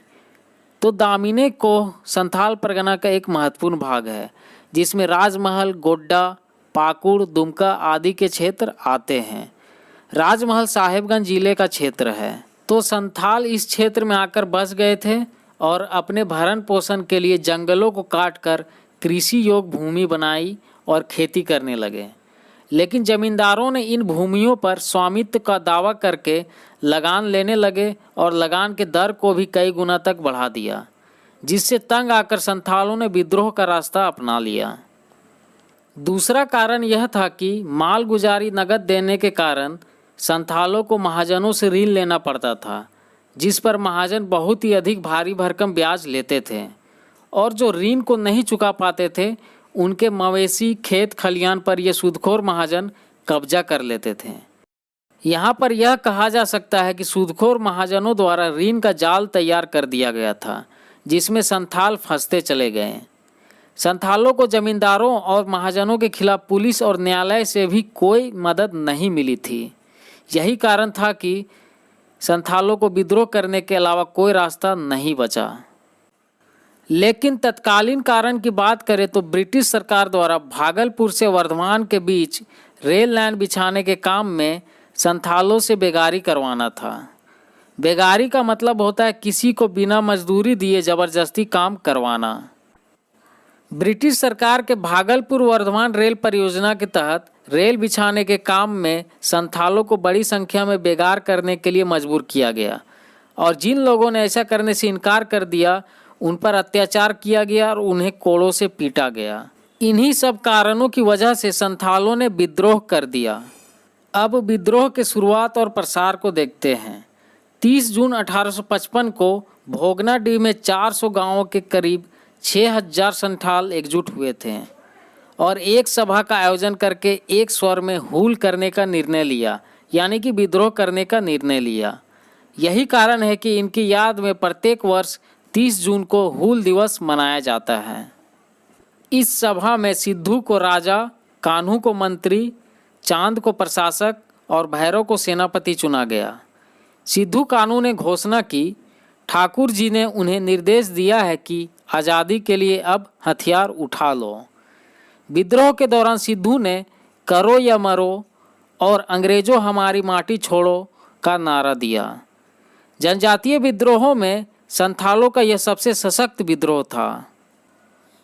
तो दामिने कोह संथाल परगना का एक महत्वपूर्ण भाग है, जिसमें राजमहल, गोड्डा, पाकुड़, दुमका आदि के क्षेत्र आते हैं। राजमहल साहेबगंज जिले का क्षेत्र है। तो संथाल इस क्षेत्र में आकर बस गए थे और अपने भरण पोषण के लिए जंगलों को काटकर कृषि योग्य भूमि बनाई और खेती करने लगे। लेकिन जमींदारों ने इन भूमियों पर स्वामित्व का दावा करके लगान लेने लगे और लगान के दर को भी कई गुना तक बढ़ा दिया, जिससे तंग आकर संथालों ने विद्रोह का रास्ता अपना लिया। दूसरा कारण यह था कि मालगुजारी नगद देने के कारण संथालों को महाजनों से ऋण लेना पड़ता था, जिस पर महाजन बहुत ही अधिक भारी भरकम ब्याज लेते थे और जो ऋण को नहीं चुका पाते थे उनके मवेशी, खेत खलियान पर ये सूदखोर महाजन कब्जा कर लेते थे। यहाँ पर यह कहा जा सकता है कि सूदखोर महाजनों द्वारा ऋण का जाल तैयार कर दिया गया था, जिसमें संथाल फंसते चले गए। संथालों को जमींदारों और महाजनों के खिलाफ पुलिस और न्यायालय से भी कोई मदद नहीं मिली थी। यही कारण था कि संथालों को विद्रोह करने के अलावा कोई रास्ता नहीं बचा। लेकिन तत्कालीन कारण की बात करें तो ब्रिटिश सरकार द्वारा भागलपुर से वर्धमान के बीच रेल लाइन बिछाने के काम में संथालों से बेगारी करवाना था। बेगारी का मतलब होता है किसी को बिना मजदूरी दिए जबरदस्ती काम करवाना। ब्रिटिश सरकार के भागलपुर वर्धमान रेल परियोजना के तहत रेल बिछाने के काम में संथालों को बड़ी संख्या में बेगार करने के लिए मजबूर किया गया और जिन लोगों ने ऐसा करने से इनकार कर दिया उन पर अत्याचार किया गया और उन्हें कोड़ों से पीटा गया। इन्हीं सब कारणों की वजह से संथालों ने विद्रोह कर दिया। अब विद्रोह के शुरुआत और प्रसार को देखते हैं। 30 जून 1855 को भोगनाडीह में 400 गांवों के करीब 6000 संथाल एकजुट हुए थे और एक सभा का आयोजन करके एक स्वर में हुल करने का निर्णय लिया, यानी कि विद्रोह करने का निर्णय लिया। यही कारण है कि इनकी याद में प्रत्येक वर्ष 30 जून को हुल दिवस मनाया जाता है। इस सभा में सिद्धू को राजा, कान्हू को मंत्री, चांद को प्रशासक और भैरव को सेनापति चुना गया। सिद्धू कान्हू ने घोषणा की, ठाकुर जी ने उन्हें निर्देश दिया है कि आज़ादी के लिए अब हथियार उठा लो। विद्रोह के दौरान सिद्धू ने करो या मरो और अंग्रेजों हमारी माटी छोड़ो का नारा दिया। जनजातीय विद्रोहों में संथालों का यह सबसे सशक्त विद्रोह था।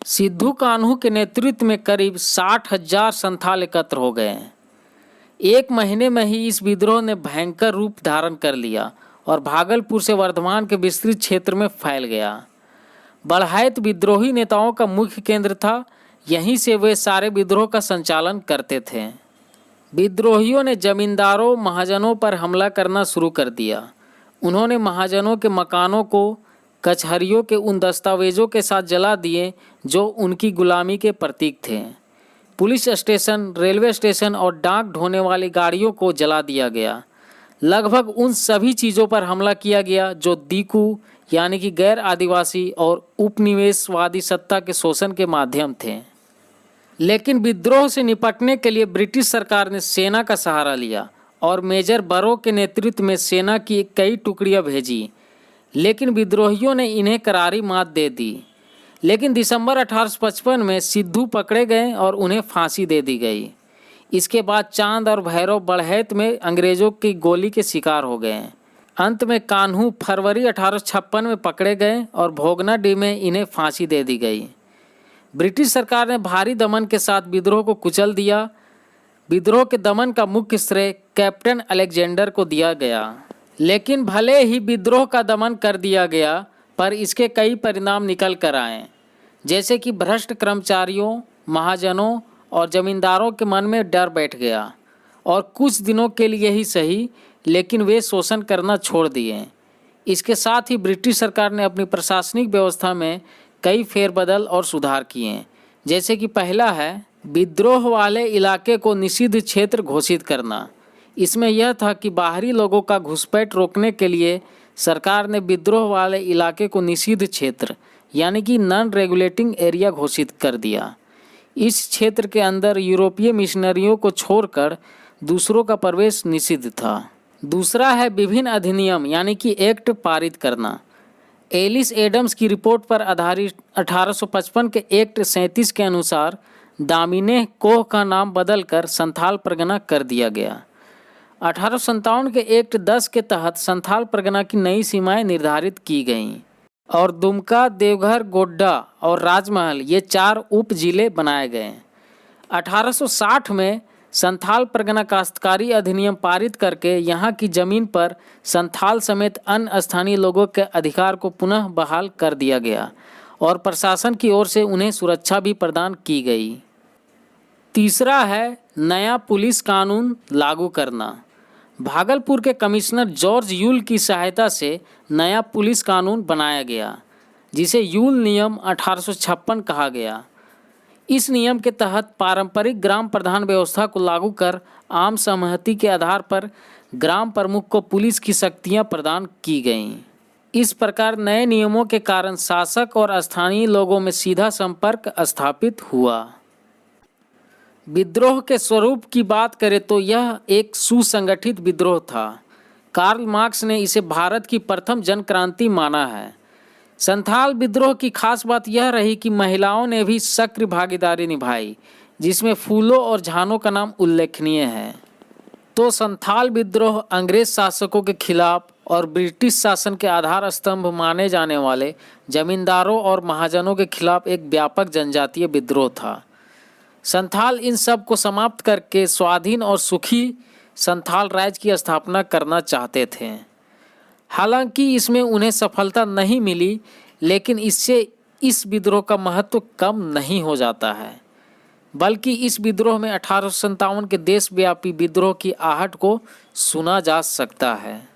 सिद्धू कान्हू के नेतृत्व में करीब 60,000 संथाल एकत्र हो गए। एक महीने में ही इस विद्रोह ने भयंकर रूप धारण कर लिया और भागलपुर से वर्धमान के विस्तृत क्षेत्र में फैल गया। बड़हैत विद्रोही नेताओं का मुख्य केंद्र था। यहीं से वे सारे विद्रोह का संचालन करते थे। विद्रोहियों ने जमींदारों महाजनों पर हमला करना शुरू कर दिया। उन्होंने महाजनों के मकानों को कचहरियों के उन दस्तावेजों के साथ जला दिए जो उनकी गुलामी के प्रतीक थे। पुलिस स्टेशन, रेलवे स्टेशन और डाक ढोने वाली गाड़ियों को जला दिया गया। लगभग उन सभी चीज़ों पर हमला किया गया जो दीकू यानी कि गैर आदिवासी और उपनिवेशवादी सत्ता के शोषण के माध्यम थे। लेकिन विद्रोह से निपटने के लिए ब्रिटिश सरकार ने सेना का सहारा लिया और मेजर बरो के नेतृत्व में सेना की कई टुकड़ियां भेजी, लेकिन विद्रोहियों ने इन्हें करारी मात दे दी। लेकिन दिसंबर 1855 में सिद्धू पकड़े गए और उन्हें फांसी दे दी गई। इसके बाद चांद और भैरव बढ़ैत में अंग्रेजों की गोली के शिकार हो गए। अंत में कान्हू फरवरी 1856 में पकड़े गए और भोगनाडीह में इन्हें फांसी दे दी गई। ब्रिटिश सरकार ने भारी दमन के साथ विद्रोह को कुचल दिया। विद्रोह के दमन का मुख्य श्रेय कैप्टन अलेक्जेंडर को दिया गया। लेकिन भले ही विद्रोह का दमन कर दिया गया, पर इसके कई परिणाम निकल कर आए, जैसे कि भ्रष्ट कर्मचारियों, महाजनों और जमींदारों के मन में डर बैठ गया और कुछ दिनों के लिए ही सही, लेकिन वे शोषण करना छोड़ दिए। इसके साथ ही ब्रिटिश सरकार ने अपनी प्रशासनिक व्यवस्था में कई फेरबदल और सुधार किए, जैसे कि पहला है विद्रोह वाले इलाके को निषिद्ध क्षेत्र घोषित करना। इसमें यह था कि बाहरी लोगों का घुसपैठ रोकने के लिए सरकार ने विद्रोह वाले इलाके को निषिद्ध क्षेत्र यानी कि नॉन रेगुलेटिंग एरिया घोषित कर दिया। इस क्षेत्र के अंदर यूरोपीय मिशनरियों को छोड़कर दूसरों का प्रवेश निषिद्ध था। दूसरा है विभिन्न अधिनियम यानी कि एक्ट पारित करना। एलिस एडम्स की रिपोर्ट पर आधारित 1855 के एक्ट 37 के अनुसार दामिने कोह का नाम बदलकर संथाल परगना कर दिया गया। 1857 के एक्ट 10 के तहत संथाल परगना की नई सीमाएं निर्धारित की गईं और दुमका, देवघर, गोड्डा और राजमहल ये 4 उप जिले बनाए गए। 1860 में संथाल परगना काश्तकारी अधिनियम पारित करके यहाँ की जमीन पर संथाल समेत अन्य स्थानीय लोगों के अधिकार को पुनः बहाल कर दिया गया और प्रशासन की ओर से उन्हें सुरक्षा भी प्रदान की गई। तीसरा है नया पुलिस कानून लागू करना। भागलपुर के कमिश्नर जॉर्ज यूल की सहायता से नया पुलिस कानून बनाया गया, जिसे यूल नियम 1856 कहा गया। इस नियम के तहत पारंपरिक ग्राम प्रधान व्यवस्था को लागू कर आम सहमति के आधार पर ग्राम प्रमुख को पुलिस की शक्तियां प्रदान की गईं। इस प्रकार नए नियमों के कारण शासक और स्थानीय लोगों में सीधा संपर्क स्थापित हुआ। विद्रोह के स्वरूप की बात करें तो यह एक सुसंगठित विद्रोह था। कार्ल मार्क्स ने इसे भारत की प्रथम जन क्रांति माना है। संथाल विद्रोह की खास बात यह रही कि महिलाओं ने भी सक्रिय भागीदारी निभाई, जिसमें फूलों और झानों का नाम उल्लेखनीय है। तो संथाल विद्रोह अंग्रेज शासकों के खिलाफ और ब्रिटिश शासन के आधार स्तंभ माने जाने वाले जमींदारों और महाजनों के खिलाफ एक व्यापक जनजातीय विद्रोह था। संथाल इन सब को समाप्त करके स्वाधीन और सुखी संथाल राज्य की स्थापना करना चाहते थे। हालांकि इसमें उन्हें सफलता नहीं मिली, लेकिन इससे इस विद्रोह का महत्व कम नहीं हो जाता है, बल्कि इस विद्रोह में 1857 के देशव्यापी विद्रोह की आहट को सुना जा सकता है।